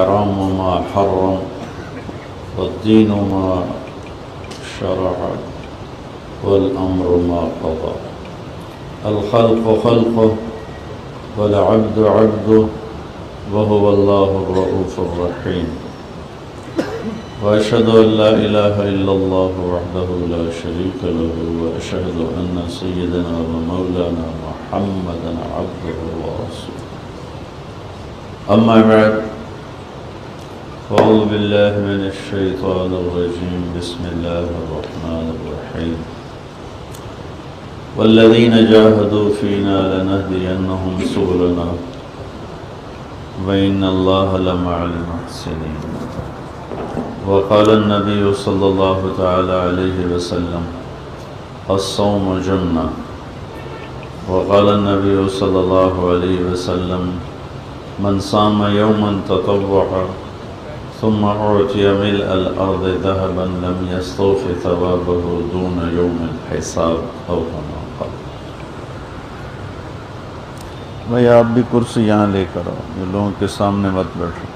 حرام ما حرم والدين ما شرع والأمر ما قضى الخلق خلقه والعبد عبده وهو الله الرؤوف الرحيم وأشهد أن لا إله إلا الله وحده لا شريك له وأشهد أن سيدنا ومولانا محمدا عبده ورسوله أما بعد أعوذ بالله من الشيطان الرجيم بسم الله الرحمن الرحيم والذين جاهدوا فينا لنهدينهم سبلنا وإن الله لمع المحسنين وقال النبي صلى الله تعالى عليه وسلم الصوم جنة وقال النبي صلى الله عليه وسلم من صام يوما تطوعا ثم أعطي ملء الأرض ذهبا لم يستوف ثوابه دون يوم الحساب أو كما قال. بھائی آپ بھی کرسی یہاں لے کر آؤ، یہ لوگوں کے سامنے مت بیٹھو،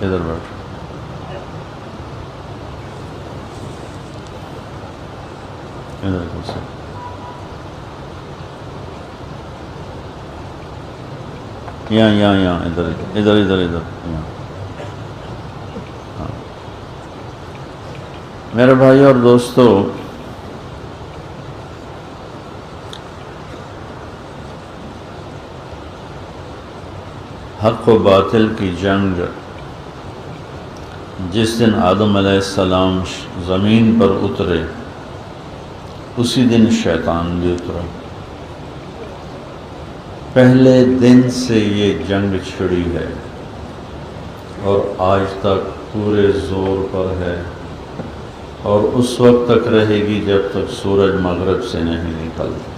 ادھر بیٹھو. ادھر کرسی یہاں ادھر یہاں. میرے بھائی اور دوستو، حق و باطل کی جنگ جس دن آدم علیہ السلام زمین پر اترے اسی دن شیطان بھی اترا. پہلے دن سے یہ جنگ چھڑی ہے اور آج تک پورے زور پر ہے اور اس وقت تک رہے گی جب تک سورج مغرب سے نہیں نکلتا.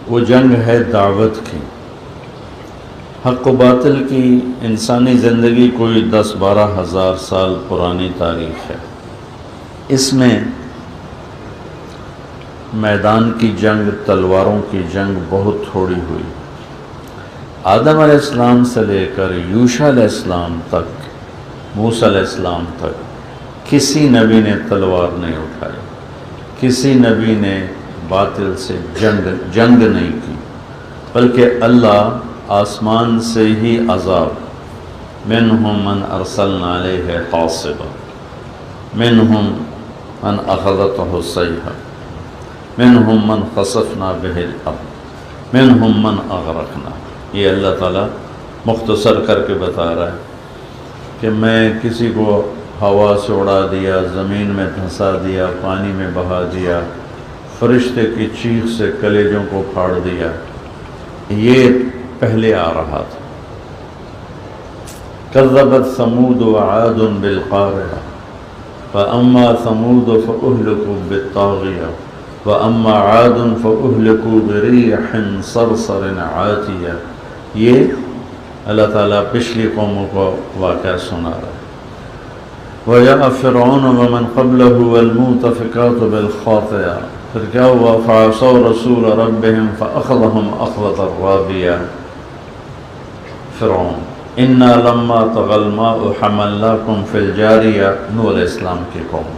وہ جنگ ہے دعوت کی. حق و باطل کی انسانی زندگی کوئی 10-12 ہزار سال پرانی تاریخ ہے. اس میں میدان کی جنگ، تلواروں کی جنگ بہت تھوڑی ہوئی. آدم علیہ السلام سے لے کر یوشع علیہ السلام تک، موسیٰ علیہ السلام تک کسی نبی نے تلوار نہیں اٹھائی، کسی نبی نے باطل سے جنگ نہیں کی، بلکہ اللہ آسمان سے ہی عذاب، منہم من ارسلنا علیہ قاصبا منہم من اخذتہ الصیحہ منہم من خسفنا بہ الارض منہم من اغرقنا. یہ اللہ تعالیٰ مختصر کر کے بتا رہا ہے کہ میں کسی کو ہوا سے اڑا دیا، زمین میں دھنسا دیا، پانی میں بہا دیا، فرشتے کی چیخ سے کلیجوں کو پھاڑ دیا. یہ پہلے آ رہا تھا. کذبت ثمود وعاد بالقارعہ فاما ثمود فاہلکوا بالطاغیہ وَأَمَّا عَادٌ فَأُهْلِكُوا بِرِيحٍ صَرْصَرٍ عَاتِيَةٍ. یہ اللہ تعالیٰ پچھلی قوموں کو واقعہ سنا رہا ہے. وَجَاءَ فِرْعَوْنُ وَمَنْ قَبْلَهُ وَالْمُؤْتَفِكَاتُ بِالْخَاطِئَةِ. پھر کیا ہوا؟ فَعَصَوْا رَسُولَ رَبِّهِمْ فَأَخَذَهُمْ أَخْذَةً رَّابِيَةً. فرعون إِنَّا لَمَّا طَغَى الْمَاءُ حَمَلْنَاكُمْ فِي الْجَارِيَةِ. نوح علیہ السلام کی قوم.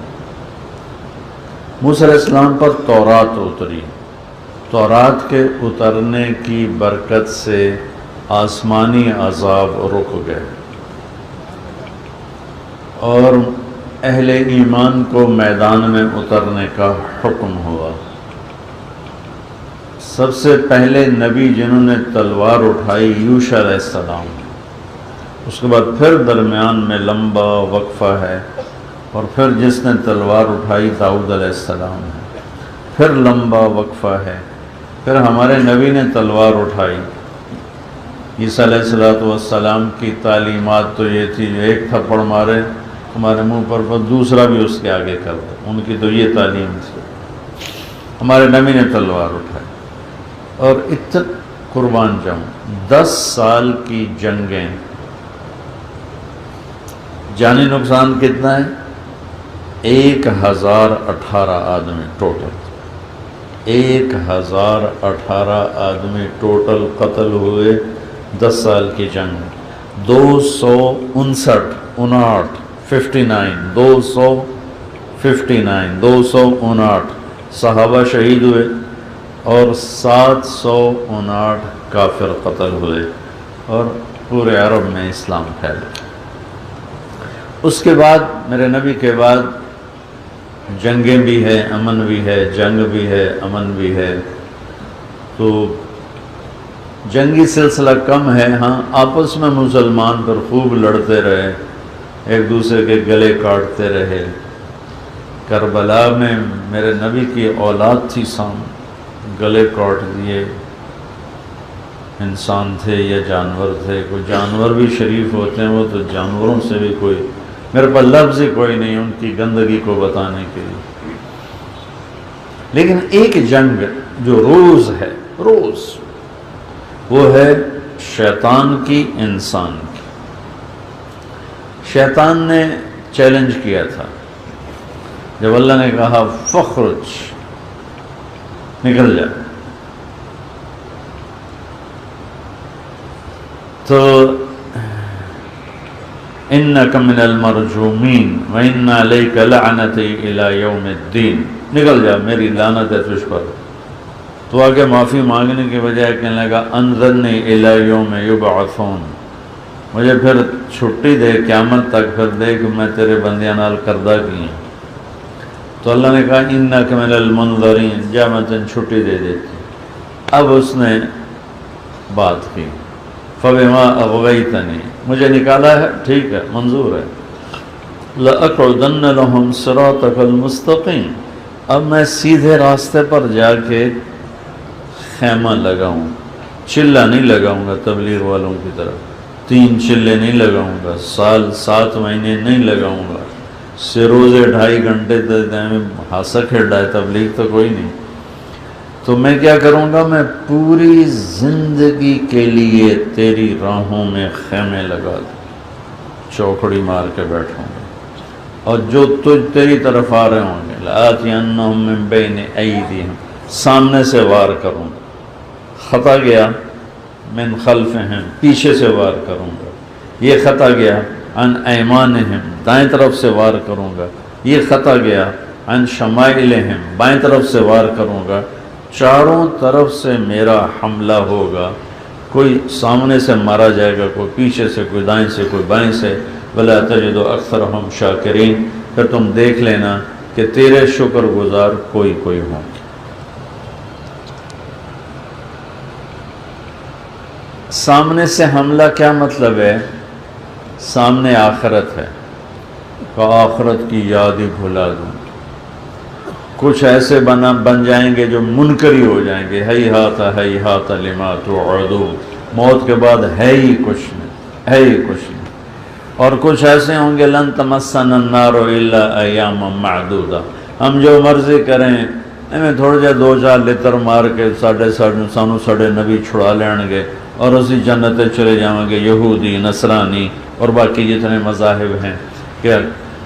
موسیٰ علیہ السلام پر تورات اتری. تورات کے اترنے کی برکت سے آسمانی عذاب رک گئے اور اہل ایمان کو میدان میں اترنے کا حکم ہوا. سب سے پہلے نبی جنہوں نے تلوار اٹھائی یوشع علیہ السلام. اس کے بعد پھر درمیان میں لمبا وقفہ ہے اور پھر جس نے تلوار اٹھائی داؤد علیہ السلام ہے. پھر لمبا وقفہ ہے. پھر ہمارے نبی نے تلوار اٹھائی. عیسیٰ علیہ السلام کی تعلیمات تو یہ تھی جو ایک تھپڑ مارے ہمارے منہ پر دوسرا بھی اس کے آگے کر دے. ان کی تو یہ تعلیم تھی. ہمارے نبی نے تلوار اٹھائی اور اتنا قربان جاؤں 10 سال کی جنگیں. جانی نقصان کتنا ہے؟ 1018 آدمی ٹوٹل. 1018 آدمی ٹوٹل قتل ہوئے 10 سال کی جنگ، 259 صحابہ شہید ہوئے اور 759 کافر قتل ہوئے اور پورے عرب میں اسلام پھیلا۔ اس کے بعد میرے نبی کے بعد جنگیں بھی ہے، امن بھی ہے، جنگ بھی ہے، امن بھی ہے۔ تو جنگی سلسلہ کم ہے، ہاں آپس میں مسلمان پر خوب لڑتے رہے، ایک دوسرے کے گلے کاٹتے رہے۔ کربلا میں میرے نبی کی اولاد تھی، گلے کاٹ دیے، انسان تھے یا جانور تھے، کوئی جانور بھی شریف ہوتے ہیں، وہ تو جانوروں سے بھی کوئی، میرے پاس لفظ ہی کوئی نہیں ان کی گندگی کو بتانے کے لیے۔ لیکن ایک جنگ جو روز ہے، روز وہ ہے شیطان کی، انسان کی۔ شیطان نے چیلنج کیا تھا جب اللہ نے کہا فخرج، نکل جا، تو اِنَّكَ مِنَ الْمَرْجُومِينَ وَإِنَّ عَلَيْكَ لَعْنَتِي إِلَى يَوْمِ الدِّينِ، نکل جا، میری لعنت ہے تجھ پر۔ تو آگے معافی مانگنے کے بجائے کہنے لگا انظرنی الی یوم یبعثون، مجھے پھر چھٹی دے قیامت تک، پھر دے کہ میں تیرے بندیاں نال کردہ کی ہیں۔ تو اللہ نے کہا انک من المنظرین، جا میں تن چھٹی دے دیتی۔ اب اس نے بات کی فبما اغویتنی، مجھے نکالا ہے، ٹھیک ہے، منظور ہے، لأقعدن لهم صراطک المستقیم، اب میں سیدھے راستے پر جا کے خیمہ لگاؤں، چلہ نہیں لگاؤں گا تبلیغ والوں کی طرف، 3 چلے نہیں لگاؤں گا، سال 7 مہینے نہیں لگاؤں گا، سے روزے 2.5 گھنٹے ہاسا کھیڑا ہے، تبلیغ تو کوئی نہیں۔ تو میں کیا کروں گا، میں پوری زندگی کے لیے تیری راہوں میں خیمے لگا دوں، چوکڑی مار کے بیٹھوں گا، اور جو تیری طرف آ رہے ہوں گے لآتینہم من بین ایدیہم، سامنے سے وار کروں گا، خطا گیا من خلفہم، پیچھے سے وار کروں گا، یہ خطا گیا عن ایمانہم، دائیں طرف سے وار کروں گا، یہ خطا گیا عن شمائلہم، بائیں طرف سے وار کروں گا، چاروں طرف سے میرا حملہ ہوگا، کوئی سامنے سے مارا جائے گا، کوئی پیچھے سے، کوئی دائیں سے، کوئی بائیں سے، وَلَا تَجِدُ أَكْثَرَهُمْ شَاكِرِينَ، پھر تم دیکھ لینا کہ تیرے شکر گزار کوئی ہوں گے۔ سامنے سے حملہ کیا مطلب ہے؟ سامنے آخرت ہے، کہ آخرت کی یاد ہی بھلا دوں، کچھ ایسے بن جائیں گے جو منکری ہو جائیں گے، ہیہات لما توعدون، موت کے بعد ہے ہی کچھ نہیں، ہے ہی کچھ نہیں۔ اور کچھ ایسے ہوں گے لن تمسنا النار الا ایاما معدودہ، ہم جو مرضی کریں، ہمیں تھوڑے جا 2-4 لتر مار کے سانو سڑے نبی چھڑا لین گے اور اسی جنت چلے جائیں گے، یہودی، نصرانی اور باقی جتنے مذاہب ہیں، کہ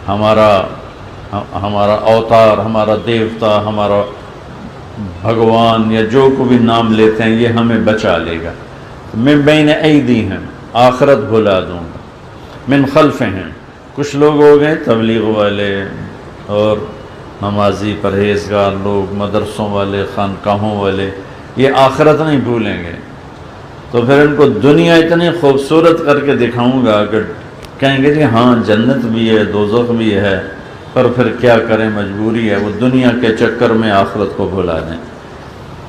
ہمارا اوتار، ہمارا دیوتا، ہمارا بھگوان یا جو کو بھی نام لیتے ہیں یہ ہمیں بچا لے گا۔ من بین ایدیہم، آخرت بھلا دوں گا، من خلفہم، کچھ لوگ ہو گئے تبلیغ والے اور نمازی پرہیزگار لوگ، مدرسوں والے، خانقاہوں والے، یہ آخرت نہیں بھولیں گے، تو پھر ان کو دنیا اتنی خوبصورت کر کے دکھاؤں گا کہ کہیں گے جی ہاں جنت بھی ہے، دوزخ بھی ہے، پر پھر کیا کریں، مجبوری ہے، وہ دنیا کے چکر میں آخرت کو بھلا دیں۔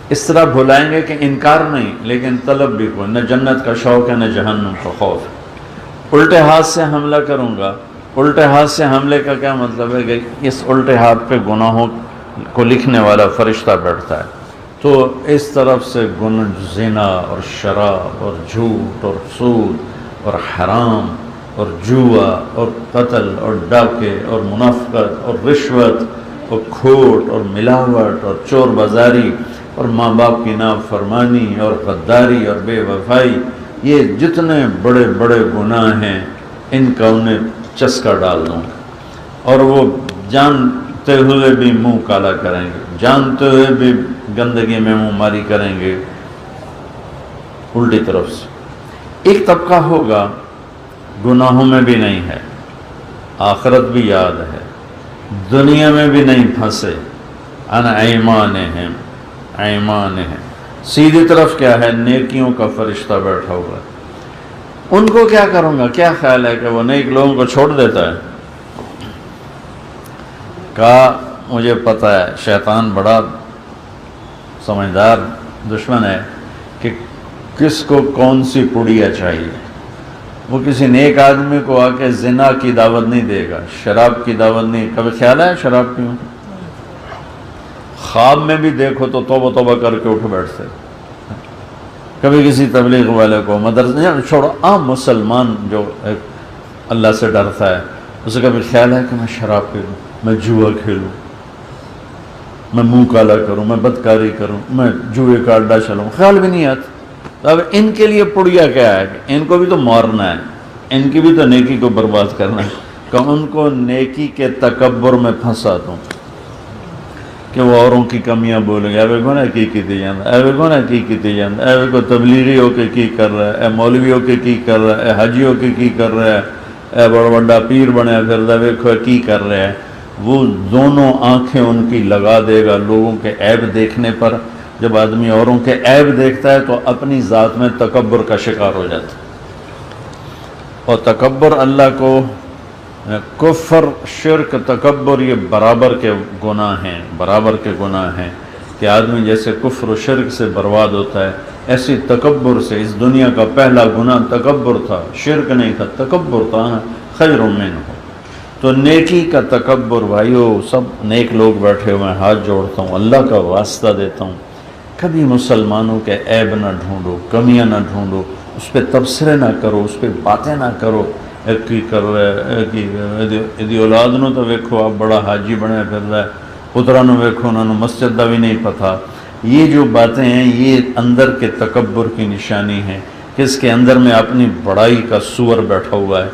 اس طرح بھلائیں گے کہ انکار نہیں، لیکن طلب بھی کوئی، نہ جنت کا شوق ہے نہ جہنم کا خوف ہے۔ الٹے ہاتھ سے حملہ کروں گا، الٹے ہاتھ سے حملے کا کیا مطلب ہے کہ اس الٹے ہاتھ پہ گناہوں کو لکھنے والا فرشتہ بیٹھتا ہے، تو اس طرف سے زنا اور شراب اور جھوٹ اور سود اور حرام اور جوا اور قتل اور ڈاکے اور منافقت اور رشوت اور کھوٹ اور ملاوٹ اور چور بازاری اور ماں باپ کی نافرمانی اور غداری اور بے وفائی، یہ جتنے بڑے بڑے گناہ ہیں ان کا انہیں چسکا ڈال دوں گا، اور وہ جانتے ہوئے بھی منہ کالا کریں گے، جانتے ہوئے بھی گندگی میں منہ ماری کریں گے الٹی طرف سے۔ ایک طبقہ ہوگا گناہوں میں بھی نہیں ہے، آخرت بھی یاد ہے، دنیا میں بھی نہیں پھنسے، ان ایمانہم، ایمانہم سیدھی طرف کیا ہے؟ نیکیوں کا فرشتہ بیٹھا ہوا ہے۔ ان کو کیا کروں گا؟ کیا خیال ہے کہ وہ نیک لوگوں کو چھوڑ دیتا ہے؟ کہا مجھے پتہ ہے شیطان بڑا سمجھدار دشمن ہے کہ کس کو کون سی پڑیا چاہیے۔ وہ کسی نیک آدمی کو آ کے زنا کی دعوت نہیں دے گا، شراب کی دعوت نہیں۔ کبھی خیال ہے شراب پیوں؟ خواب میں بھی دیکھو تو توبہ توبہ کر کے اٹھ بیٹھتے۔ کبھی کسی تبلیغ والے کو مدرسے چھوڑو، عام مسلمان جو اللہ سے ڈرتا ہے، اسے کبھی خیال ہے کہ میں شراب پی لوں، میں جوا کھیلوں، میں منہ کالا کروں، میں بدکاری کروں، میں جوئے کا اڈا چلاؤں؟ خیال بھی نہیں آتا۔ تو اب ان کے لیے پڑیا کیا ہے کہ ان کو بھی تو مارنا ہے، ان کی بھی تو نیکی کو برباد کرنا ہے، کہ ان کو نیکی کے تکبر میں پھنسا دوں کہ وہ اوروں کی کمیاں بولیں گے، ایوے کو نا کی کیتی جاندہ، ایوے کو نا کی کیتی جاندہ، ایوے کو تبلیغی ہو کے کی کر رہا ہے، اے مولوی ہو کے کی کر رہا ہے، اے حاجی ہو کے کی کر رہا ہے، اے بڑا بڑا پیر بنے پھر دوے کو کی کر رہا ہے۔ وہ دونوں آنکھیں ان کی لگا دے گا لوگوں کے عیب دیکھنے پر۔ جب آدمی اوروں کے عیب دیکھتا ہے تو اپنی ذات میں تکبر کا شکار ہو جاتا ہے، اور تکبر اللہ کو، کفر شرک تکبر یہ برابر کے گناہ ہیں، برابر کے گناہ ہیں، کہ آدمی جیسے کفر و شرک سے برباد ہوتا ہے ایسی تکبر سے۔ اس دنیا کا پہلا گناہ تکبر تھا، شرک نہیں تھا، تکبر تھا، خیر منہ۔ تو نیکی کا تکبر، بھائیو سب نیک لوگ بیٹھے ہوئے ہیں، ہاتھ جوڑتا ہوں، اللہ کا واسطہ دیتا ہوں، کبھی مسلمانوں کے عیب نہ ڈھونڈو، کمیاں نہ ڈھونڈو، اس پہ تبصرے نہ کرو، اس پہ باتیں نہ کرو۔ ایک کی کر رہا ہے ایدی اولاد نو تو ویکھو آپ بڑا حاجی بنے پھر رہا ہے، پترا نو ویکھو انہوں نے مسجد دا بھی نہیں پتا۔ یہ جو باتیں ہیں یہ اندر کے تکبر کی نشانی ہیں، کہ اس کے اندر میں اپنی بڑائی کا سور بیٹھا ہوا ہے،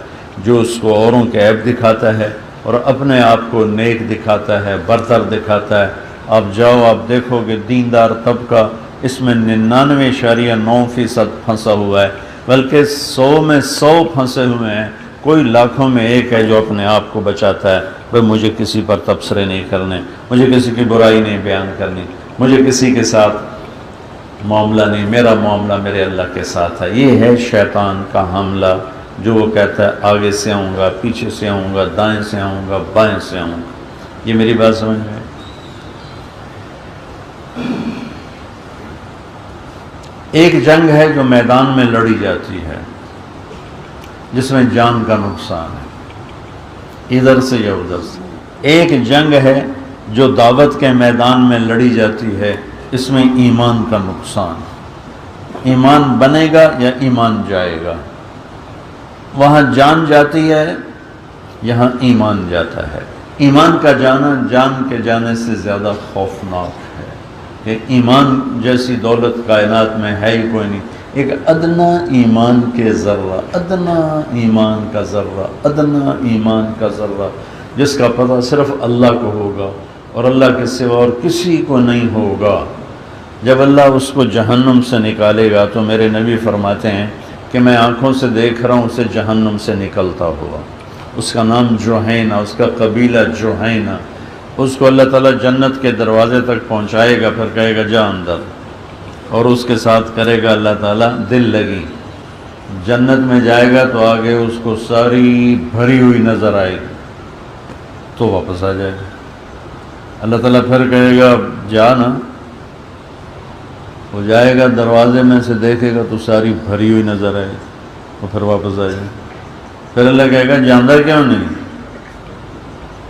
جو اس کو اوروں کے عیب دکھاتا ہے اور اپنے آپ کو نیک دکھاتا ہے، برتر دکھاتا ہے۔ آپ جاؤ آپ دیکھو کہ دیندار طبقہ اس میں 99.9% پھنسا ہوا ہے، بلکہ 100 میں 100 پھنسے ہوئے ہیں، کوئی لاکھوں میں ایک ہے جو اپنے آپ کو بچاتا ہے، بھئی مجھے کسی پر تبصرے نہیں کرنے، مجھے کسی کی برائی نہیں بیان کرنی، مجھے کسی کے ساتھ معاملہ نہیں، میرا معاملہ میرے اللہ کے ساتھ ہے۔ یہ ہے شیطان کا حملہ، جو وہ کہتا ہے آگے سے آؤں گا، پیچھے سے آؤں گا، دائیں سے آؤں گا، بائیں سے آؤں گا۔ یہ میری بات سمجھ میں؟ ایک جنگ ہے جو میدان میں لڑی جاتی ہے، جس میں جان کا نقصان ہے، ادھر سے یا ادھر سے۔ ایک جنگ ہے جو دعوت کے میدان میں لڑی جاتی ہے، اس میں ایمان کا نقصان، ایمان بنے گا یا ایمان جائے گا۔ وہاں جان جاتی ہے، یہاں ایمان جاتا ہے۔ ایمان کا جانا جان کے جانے سے زیادہ خوفناک ہے، کہ ایمان جیسی دولت کائنات میں ہے ہی کوئی نہیں۔ ایک ادنا ایمان کے ذرہ، ادنا ایمان کا ذرہ، ادنا ایمان کا ذرہ، جس کا پتہ صرف اللہ کو ہوگا اور اللہ کے سوا اور کسی کو نہیں ہوگا۔ جب اللہ اس کو جہنم سے نکالے گا تو میرے نبی فرماتے ہیں کہ میں آنکھوں سے دیکھ رہا ہوں اسے جہنم سے نکلتا ہوا، اس کا نام جوہینہ، اس کا قبیلہ جوہینہ۔ اس کو اللہ تعالیٰ جنت کے دروازے تک پہنچائے گا، پھر کہے گا جا اندر، اور اس کے ساتھ کرے گا اللہ تعالیٰ دل لگی۔ جنت میں جائے گا تو آگے اس کو ساری بھری ہوئی نظر آئے گی، تو واپس آ جائے گا۔ اللہ تعالیٰ پھر کہے گا جا نا، وہ جائے گا دروازے میں سے دیکھے گا تو ساری بھری ہوئی نظر آئے گی، وہ پھر واپس آ جائے گا۔ پھر اللہ کہے گا جاندہ کیوں نہیں؟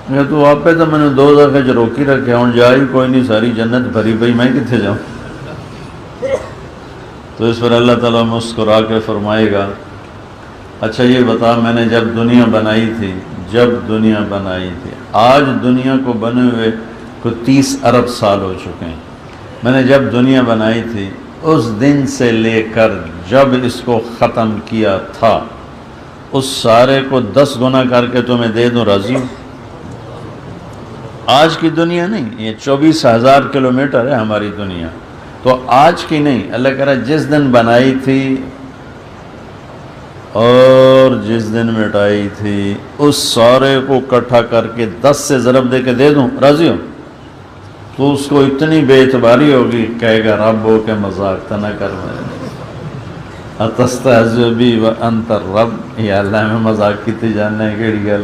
کہ تو آپ پہ تو میں نے 2 دفعہ جو روکی رکھے ہوں، جا ہی کوئی نہیں، ساری جنت بھری بھئی، میں کتنے جاؤں؟ تو اس پر اللہ تعالیٰ مسکرا کے فرمائے گا اچھا یہ بتا، میں نے جب دنیا بنائی تھی، آج دنیا کو بنے ہوئے کو 30 ارب سال ہو چکے ہیں، میں نے جب دنیا بنائی تھی اس دن سے لے کر جب اس کو ختم کیا تھا، اس سارے کو 10 گنا کر کے تمہیں دے دوں، راضی ہوں؟ آج کی دنیا نہیں، یہ 24,000 کلومیٹر ہے ہماری دنیا، تو آج کی نہیں، اللہ کہہ رہا ہے جس دن بنائی تھی اور جس دن مٹائی تھی اس سارے کو اکٹھا کر کے 10 سے ضرب دے کے دے دوں، راضی ہو؟ تو اس کو اتنی بے اعتباری ہوگی، کہے گا رب ہو کے مذاق تو نہ کر میرے، اتستہزئ بی وانت الرب، یا اللہ میں مذاق کیتی جاننا ہے کیڑی گل؟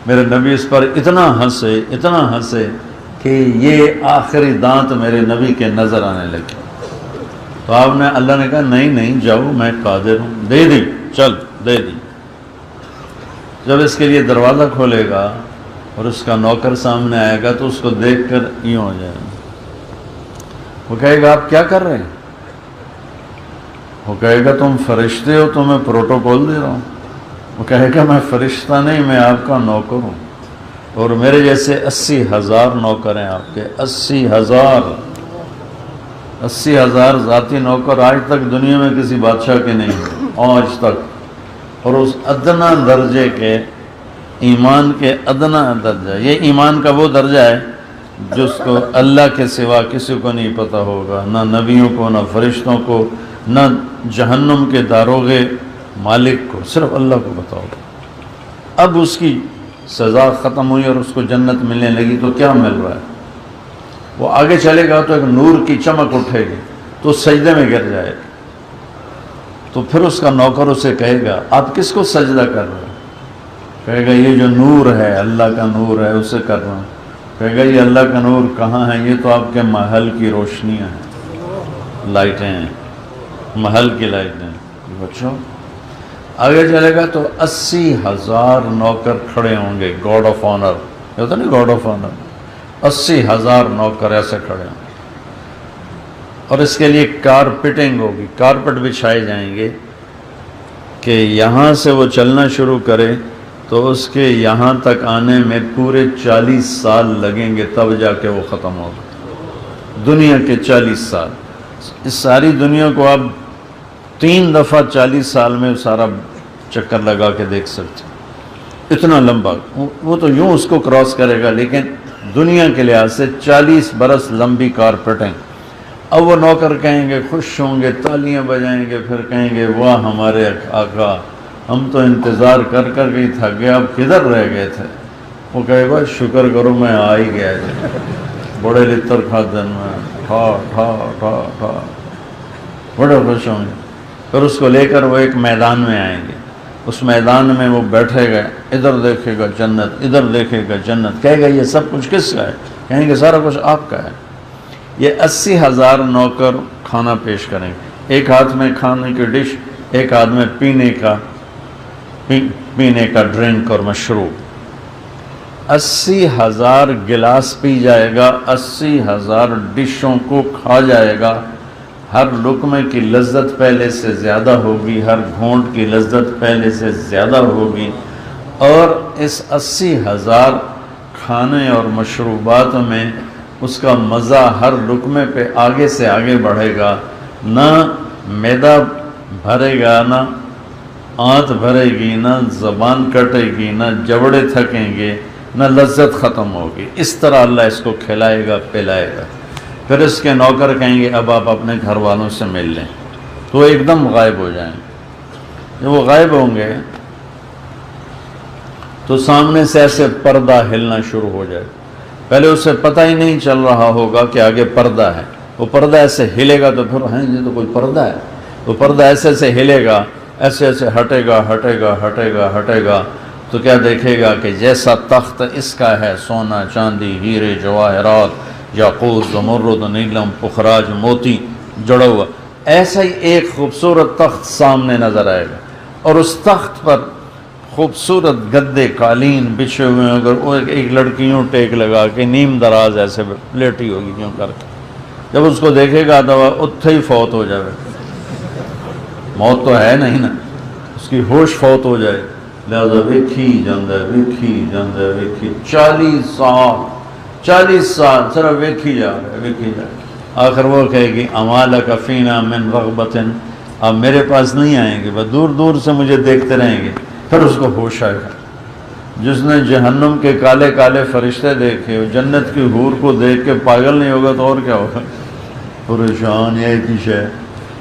میرے نبی اس پر اتنا ہنسے کہ یہ آخری دانت میرے نبی کے نظر آنے لگے۔ تو آپ نے، اللہ نے کہا نہیں جاؤ، میں قادر ہوں، دے دی، چل دے دی۔ جب اس کے لیے دروازہ کھولے گا اور اس کا نوکر سامنے آئے گا تو اس کو دیکھ کر یوں ہو جائے گا، وہ کہے گا آپ کیا کر رہے ہیں؟ وہ کہے گا تم فرشتے ہو تو میں پروٹوکول دے رہا ہوں۔ وہ کہے گا میں فرشتہ نہیں، میں آپ کا نوکر ہوں، اور میرے جیسے 80,000 نوکر ہیں آپ کے، 80,000 ذاتی نوکر آج تک دنیا میں کسی بادشاہ کے نہیں ہیں، آج تک۔ اور اس ادنا درجے کے ایمان کے ادنا درجہ، یہ ایمان کا وہ درجہ ہے جس کو اللہ کے سوا کسی کو نہیں پتہ ہوگا، نہ نبیوں کو، نہ فرشتوں کو، نہ جہنم کے داروغے مالک کو، صرف اللہ کو پتہ ہوگا۔ اب اس کی سزا ختم ہوئی اور اس کو جنت ملنے لگی تو کیا مل رہا ہے؟ وہ آگے چلے گا تو ایک نور کی چمک اٹھے گی تو سجدے میں گر جائے گا، تو پھر اس کا نوکر اسے کہے گا آپ کس کو سجدہ کر رہے ہیں؟ کہے گا یہ جو نور ہے، اللہ کا نور ہے، اسے کر رہا ہوں۔ کہے گا یہ اللہ کا نور کہاں ہے؟ یہ تو آپ کے محل کی روشنیاں ہیں، لائٹیں ہیں، محل کی لائٹیں ہیں۔ بچوں آگے چلے گا تو 80,000 نوکر کھڑے ہوں گے، گارڈ آف آنر، یہ ہوتا نہیں گارڈ آف آنر، 80,000 نوکر ایسے کھڑے ہوں گے، اور اس کے لیے کارپیٹنگ ہوگی، کارپٹ بچھائے جائیں گے کہ یہاں سے وہ چلنا شروع کرے تو اس کے یہاں تک آنے میں پورے 40 سال لگیں گے، تب جا کے وہ ختم ہوگا۔ دنیا کے 40 سال، اس ساری دنیا کو آپ 3 دفعہ 40 سال میں سارا چکر لگا کے دیکھ سکتے، اتنا لمبا۔ وہ تو یوں اس کو کراس کرے گا، لیکن دنیا کے لحاظ سے 40 برس لمبی کارپیٹنگ۔ اب وہ نوکر کہیں گے، خوش ہوں گے، تالیاں بجائیں گے، پھر کہیں گے واہ ہمارے آقا، ہم تو انتظار کر کر کے تھک گئے، اب کدھر رہ گئے تھے؟ وہ کہے گا شکر کرو میں آ ہی گیا جی، بڑے لطر کھادن میں ٹھا ٹھا ٹھا ٹھا، بڑے خوش ہوں گے۔ پھر اس کو لے کر وہ ایک میدان میں آئیں گے، اس میدان میں وہ بیٹھے گئے، ادھر دیکھے گا جنت، ادھر دیکھے گا جنت، کہے گا یہ سب کچھ کس کا ہے؟ کہیں گے سارا کچھ آپ کا ہے۔ یہ 80,000 نوکر کھانا پیش کریں گے، ایک ہاتھ میں کھانے کی ڈش، ایک ہاتھ میں پینے کا ڈرنک اور مشروب۔ 80,000 گلاس پی جائے گا، 80,000 ڈشوں کو کھا جائے گا، ہر لقمے کی لذت پہلے سے زیادہ ہوگی، ہر گھونٹ کی لذت پہلے سے زیادہ ہوگی، اور اس 80,000 کھانے اور مشروبات میں اس کا مزہ ہر لقمے پہ آگے سے آگے بڑھے گا، نہ معدہ بھرے گا، نہ آنت بھرے گی، نہ زبان کٹے گی، نہ جبڑے تھکیں گے، نہ لذت ختم ہوگی۔ اس طرح اللہ اس کو کھلائے گا، پلائے گا۔ پھر اس کے نوکر کہیں گے اب آپ اپنے گھر والوں سے مل لیں، تو وہ ایک دم غائب ہو جائیں گے۔ جب وہ غائب ہوں گے تو سامنے سے ایسے پردہ ہلنا شروع ہو جائے، پہلے اسے پتہ ہی نہیں چل رہا ہوگا کہ آگے پردہ ہے، وہ پردہ ایسے ہلے گا تو پھر ہیں یہ تو کوئی پردہ ہے، وہ پردہ ایسے ایسے ہلے گا، ایسے ایسے ہٹے گا ہٹے گا ہٹے گا ہٹے گا، تو کیا دیکھے گا کہ جیسا تخت اس کا ہے، سونا چاندی ہیرے جواہرات یاقوت زمرد نیلم پخراج موتی جڑا ہوا، ایسا ہی ایک خوبصورت تخت سامنے نظر آئے گا، اور اس تخت پر خوبصورت گدے قالین بچھے ہوئے ہیں، اگر وہ ایک لڑکی یوں ٹیک لگا کے نیم دراز ایسے لیٹی ہوگی یوں کر کے، جب اس کو دیکھے گا تو اتھے ہی فوت ہو جائے، موت تو ہے نہیں نا، اس کی ہوش فوت ہو جائے، لہذا ویکھی جاندہ ویکھی جاندہ ویکھی 40 سال صرف ویکھی جا رہے ویکھی جا رہے، آخر وہ کہے گی امالک فینا من رغبت، اب میرے پاس نہیں آئیں گے، بس دور دور سے مجھے دیکھتے رہیں گے۔ پھر اس کو ہوش آئے گا۔ جس نے جہنم کے کالے کالے فرشتے دیکھے، جنت کی حور کو دیکھ کے پاگل نہیں ہوگا تو اور کیا ہوگا؟ پریشان یہ کی شے،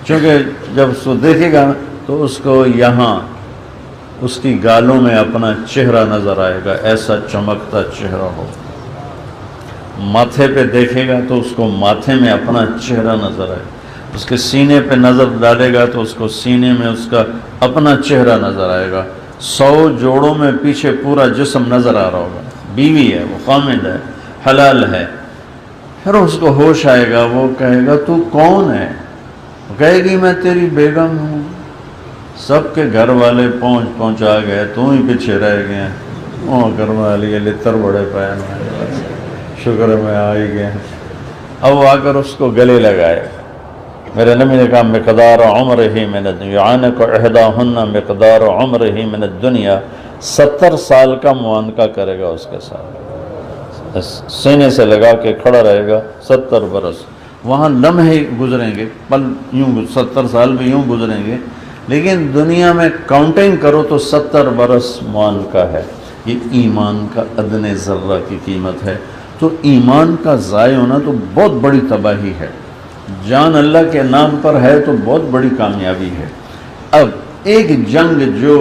چونکہ جب اس کو دیکھے گا تو اس کو یہاں اس کی گالوں میں اپنا چہرہ نظر آئے گا، ایسا چمکتا چہرہ ہو. ماتھے پہ دیکھے گا تو اس کو ماتھے میں اپنا چہرہ نظر آئے گا، اس کے سینے پہ نظر ڈالے گا تو اس کو سینے میں اس کا اپنا چہرہ نظر آئے گا. 100 جوڑوں میں پیچھے پورا جسم نظر آ رہا ہوگا. بیوی ہے، وہ خامد ہے، حلال ہے. پھر اس کو ہوش آئے گا، وہ کہے گا تو کون ہے؟ وہ کہے گی میں تیری بیگم ہوں. سب کے گھر والے پہنچا گئے، تو ہی پیچھے رہ گئے. وہ گھر والی لتر بڑے پائے، شکر ہے میں آ ہی گئے. اب وہ آ کر اس کو گلے لگائے. میرے نبی نے کہا مقدار عمرہ من الدنیا، یعانک احداہن مقدار عمرہ من الدنیا، 70 سال کا معانقہ کرے گا اس کے ساتھ، سینے سے لگا کے کھڑا رہے گا 70 برس. وہاں لمحے گزریں گے، پل یوں 70 سال بھی یوں گزریں گے، لیکن دنیا میں کاؤنٹنگ کرو تو 70 برس معانقہ ہے. یہ ایمان کا ادنے ذرہ کی قیمت ہے. تو ایمان کا ضائع ہونا تو بہت بڑی تباہی ہے. جان اللہ کے نام پر ہے تو بہت بڑی کامیابی ہے. اب ایک جنگ جو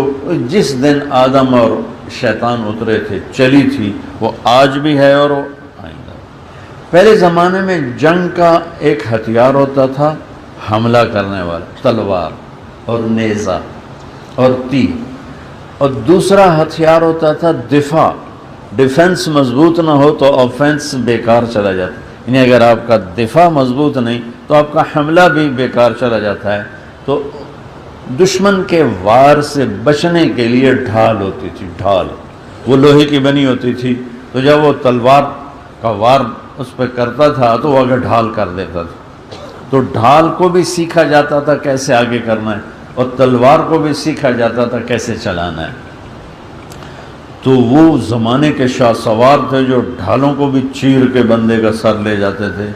جس دن آدم اور شیطان اترے تھے چلی تھی، وہ آج بھی ہے اور وہ آئندہ. پہلے زمانے میں جنگ کا ایک ہتھیار ہوتا تھا حملہ کرنے والا، تلوار اور نیزہ اور تیر، اور دوسرا ہتھیار ہوتا تھا دفاع. ڈیفنس مضبوط نہ ہو تو آفینس بیکار چلا جاتا ہے. یعنی اگر آپ کا دفاع مضبوط نہیں تو آپ کا حملہ بھی بیکار چلا جاتا ہے. تو دشمن کے وار سے بچنے کے لیے ڈھال ہوتی تھی. ڈھال وہ لوہے کی بنی ہوتی تھی، تو جب وہ تلوار کا وار اس پہ کرتا تھا تو وہ اگر ڈھال کر دیتا تھا. تو ڈھال کو بھی سیکھا جاتا تھا کیسے آگے کرنا ہے، اور تلوار کو بھی سیکھا جاتا تھا کیسے چلانا ہے. تو وہ زمانے کے شاہ سوار تھے جو ڈھالوں کو بھی چیر کے بندے کا سر لے جاتے تھے.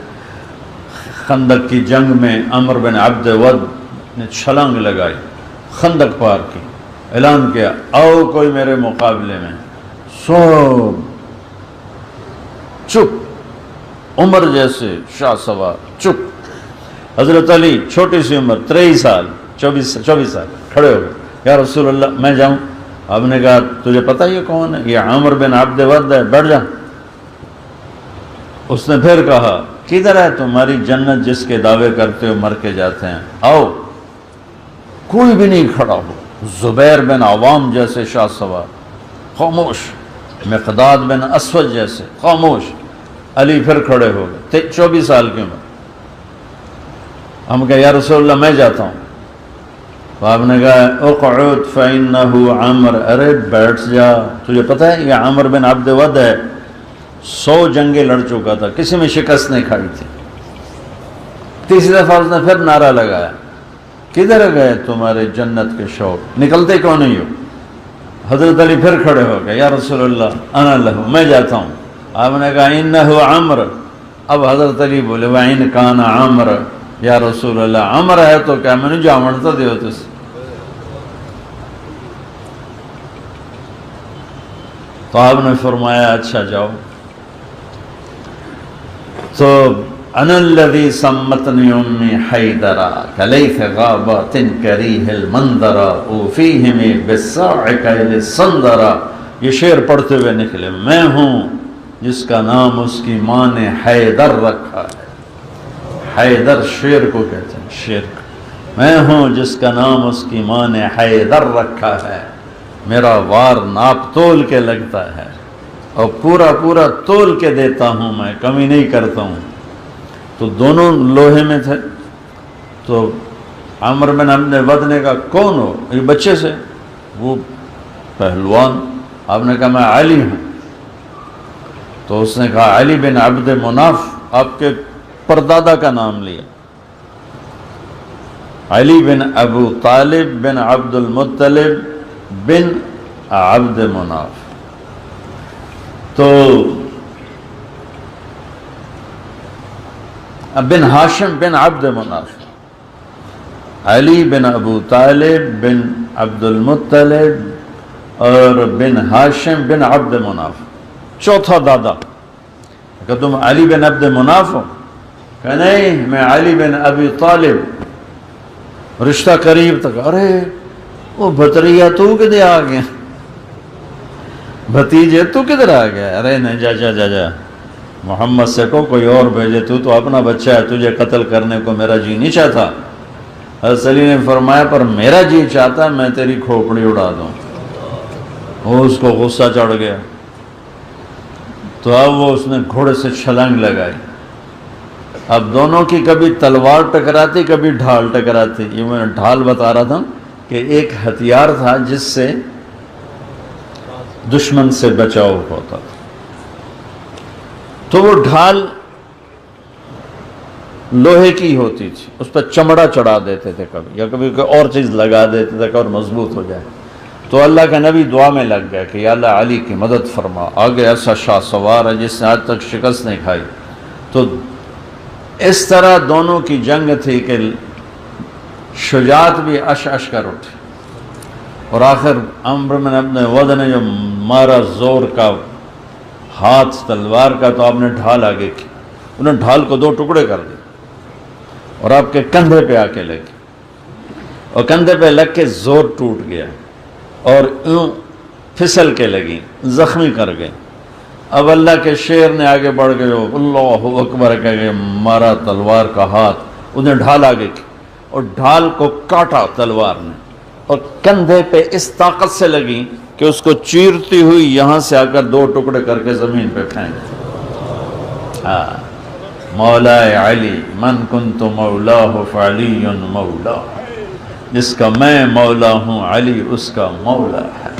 خندق کی جنگ میں عمر بن عبد ود نے چھلانگ لگائی، خندق پار کی، اعلان کیا آؤ کوئی میرے مقابلے میں. سب چپ، عمر جیسے شاہ سوار چپ. حضرت علی چھوٹی سی عمر 23 سال 24 سال کھڑے ہو گئے. یا رسول اللہ میں جاؤں؟ آپ نے کہا تجھے پتہ یہ کون ہے؟ یہ عمر بن عبد ود ہے، بیٹھ جا. اس نے پھر کہا کدھر ہے تمہاری جنت جس کے دعوے کرتے ہو مر کے جاتے ہیں؟ آؤ. کوئی بھی نہیں کھڑا ہو. زبیر بن عوام جیسے شاہ سوار خاموش، مقداد بن اسود جیسے خاموش. علی پھر کھڑے ہو گئے، 24 سال کی عمر. ہم کہا یا رسول اللہ میں جاتا ہوں. تو آپ نے کہا اقعد فإنہ عمر، ارے بیٹھ جا، تجھے پتہ ہے یہ عمر بن عبد ود ہے، 100 جنگیں لڑ چکا تھا، کسی میں شکست نہیں کھائی تھی. تیسری دفعہ اس نے پھر نعرہ لگایا کدھر گئے تمہارے جنت کے شوق، نکلتے کیوں نہیں ہو؟ حضرت علی پھر کھڑے ہو گئے، یا رسول اللہ انا لہو، میں جاتا ہوں. آپ نے کہا انہ عمر. اب حضرت علی بولے وَإِنْ كَانَ عمر، یا رسول اللہ عمر ہے تو کیا میں نے جامنتا دیو تس. تو آپ نے فرمایا اچھا جاؤ. تو انا الذی سمتنی امی حیدرا کلیث غابات کریہ المنظرا اوفیہم بالساع کیل السندرا. یہ شعر پڑھتے ہوئے نکلے، میں ہوں جس کا نام اس کی ماں نے حیدر رکھا ہے. حیدر شیر کو کہتے ہیں، شیر کو. میں ہوں جس کا نام اس کی ماں نے حیدر رکھا ہے. میرا وار ناپ تول کے لگتا ہے اور پورا پورا تول کے دیتا ہوں، میں کمی نہیں کرتا ہوں. تو دونوں لوہے میں تھے. تو عمر بن عبد ود نے کہا کون ہو؟ یہ بچے سے. وہ پہلوان. آپ نے کہا میں علی ہوں. تو اس نے کہا علی بن عبد مناف، آپ کے پردادا کا نام لیا، علی بن ابو طالب بن عبد المطلب بن عبد مناف. تو بن ہاشم بن عبد مناف، علی بن ابو طالب بن عبد المطلب اور بن ہاشم بن عبد مناف. چوتھا دادا. کہ تم علی بن عبد مناف ہو؟ کہ نہیں میں علی بن ابی طالب. رشتہ قریب تک. ارے وہ بھتریا تو کدھر آ گیا، بھتیجے تو کدھر آ گیا؟ ارے نہیں، جا جا جا جا، محمد سے کو کوئی اور بھیجے، تو اپنا بچہ ہے، تجھے قتل کرنے کو میرا جی نہیں چاہتا۔ حضرت علی نے فرمایا پر میرا جی چاہتا ہے میں تیری کھوپڑی اڑا دوں۔ وہ اس کو غصہ چڑھ گیا، تو اب وہ اس نے گھوڑے سے چھلانگ لگائی۔ اب دونوں کی کبھی تلوار ٹکراتی، کبھی ڈھال ٹکراتی۔ یہ میں ڈھال بتا رہا تھا کہ ایک ہتھیار تھا جس سے دشمن سے بچاؤ ہوتا تھا، تو وہ ڈھال لوہے کی ہوتی تھی، اس پر چمڑا چڑھا دیتے تھے کبھی، یا کبھی کوئی اور چیز لگا دیتے تھے کہ اور مضبوط ہو جائے۔ تو اللہ کا نبی دعا میں لگ گیا کہ یا اللہ علی کی مدد فرما، آگے ایسا شاہ سوار ہے جس نے آج تک شکست نہیں کھائی۔ تو اس طرح دونوں کی جنگ تھی کہ شجاعت بھی اش اش کر اٹھے، اور آخر عمرو بن ابن ود نے جو مارا زور کا ہاتھ تلوار کا، تو آپ نے ڈھال آگے کی، انہوں نے ڈھال کو 2 ٹکڑے کر دیے اور آپ کے کندھے پہ آ کے لگی، اور کندھے پہ لگ کے زور ٹوٹ گیا اور یوں پھسل کے لگی، زخمی کر گئے۔ اب اللہ کے شیر نے آگے بڑھ کے جو اللہ اکبر کہہ کے مارا تلوار کا ہاتھ، انہیں ڈھال آگے کی اور ڈھال کو کاٹا تلوار نے، اور کندھے پہ اس طاقت سے لگی کہ اس کو چیرتی ہوئی یہاں سے آ کر 2 ٹکڑے کر کے زمین پہ پھینک۔ مولا علی من کنت مولاہ فعلی مولا، جس کا میں مولا ہوں علی اس کا مولا ہے۔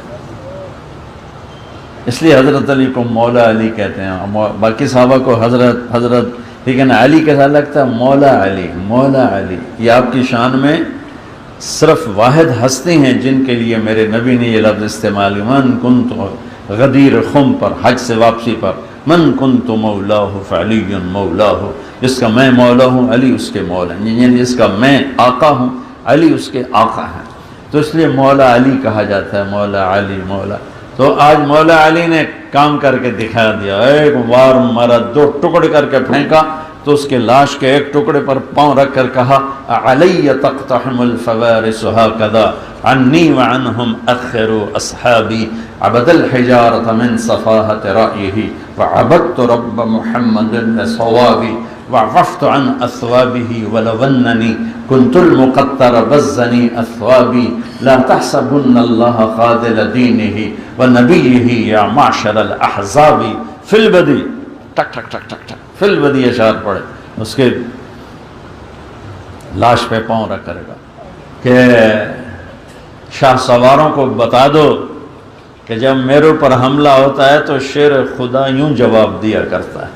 اس لیے حضرت علی کو مولا علی کہتے ہیں، باقی صحابہ کو حضرت، لیکن علی کیسا لگتا ہے؟ مولا علی، مولا علی۔ یہ آپ کی شان میں صرف واحد ہستی ہیں جن کے لیے میرے نبی نے یہ لفظ استعمال کیا، من کنت غدیر خم پر، حج سے واپسی پر، من کنت مولاہ فعلی مولاہ، جس کا میں مولا ہوں علی اس کے مولا، یعنی جس کا میں آقا ہوں علی اس کے آقا ہیں، تو اس لیے مولا علی کہا جاتا ہے، مولا علی مولا۔ تو آج مولا علی نے کام کر کے دکھا دیا، ایک بار مارا، 2 ٹکڑے کر کے پھینکا، تو اس کے لاش کے ایک ٹکڑے پر پاؤں رکھ کر کہا علی تقتحم الفوارس هكذا عنی وعنہم اخروا اصحابی، عبد الحجارة من صفاحة رأیہ وعبدت رب محمد صوابی، وعففت عن اثوابه ولو اننی كنت المقطر بزنی اثوابی، لا تحسبن اللہ خاذل دینہ ونبیہ یا معشر الاحزاب، فی البدی ٹک ٹک ٹک ٹک ٹک فی البدی اشار پڑے، اس کے لاش پہ پاؤں رکھ کرے گا کہ شاہ سواروں کو بتا دو کہ جب میرے اوپر حملہ ہوتا ہے تو شیر خدا یوں جواب دیا کرتا ہے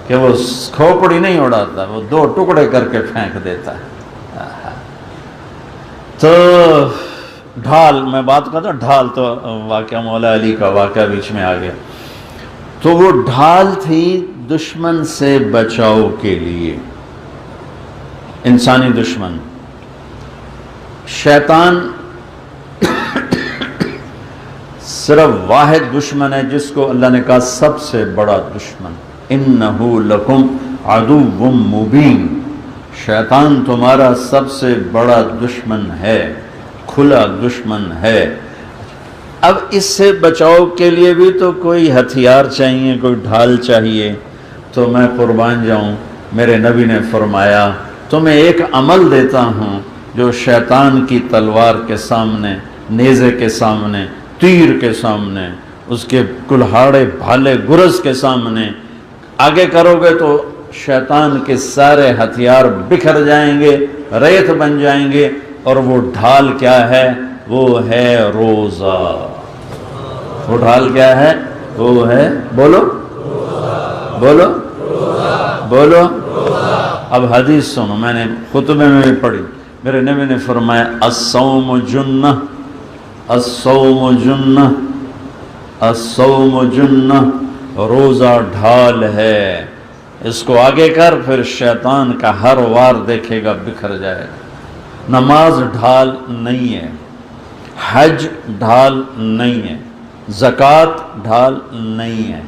کہ وہ کھوپڑی نہیں اڑاتا، وہ 2 ٹکڑے کر کے پھینک دیتا ہے۔ تو ڈھال، میں بات کرتا ہوں ڈھال، تو واقعہ مولا علی کا واقعہ بیچ میں آ گیا۔ تو وہ ڈھال تھی دشمن سے بچاؤ کے لیے، انسانی دشمن۔ شیطان صرف واحد دشمن ہے جس کو اللہ نے کہا سب سے بڑا دشمن، اِنَّهُ لَكُمْ عَدُوٌّ مُبِينٌ، شیطان تمہارا سب سے بڑا دشمن ہے، کھلا دشمن ہے۔ اب اس سے بچاؤ کے لیے بھی تو کوئی ہتھیار چاہیے، کوئی ڈھال چاہیے۔ تو میں قربان جاؤں، میرے نبی نے فرمایا تمہیں ایک عمل دیتا ہوں جو شیطان کی تلوار کے سامنے، نیزے کے سامنے، تیر کے سامنے، اس کے کلہاڑے بھالے گرز کے سامنے آگے کرو گے تو شیطان کے سارے ہتھیار بکھر جائیں گے، ریت بن جائیں گے، اور وہ ڈھال کیا ہے؟ وہ ہے روزہ۔ وہ ڈھال کیا ہے؟ وہ ہے، بولو بولو بولو۔ اب حدیث سنو، میں نے خطبے میں بھی پڑھی، میرے نبی نے فرمایا الصوم جنہ، الصوم جنہ، الصوم جنہ، روزہ ڈھال ہے۔ اس کو آگے کر، پھر شیطان کا ہر وار دیکھے گا بکھر جائے گا۔ نماز ڈھال نہیں ہے، حج ڈھال نہیں ہے، زکوٰۃ ڈھال نہیں ہے،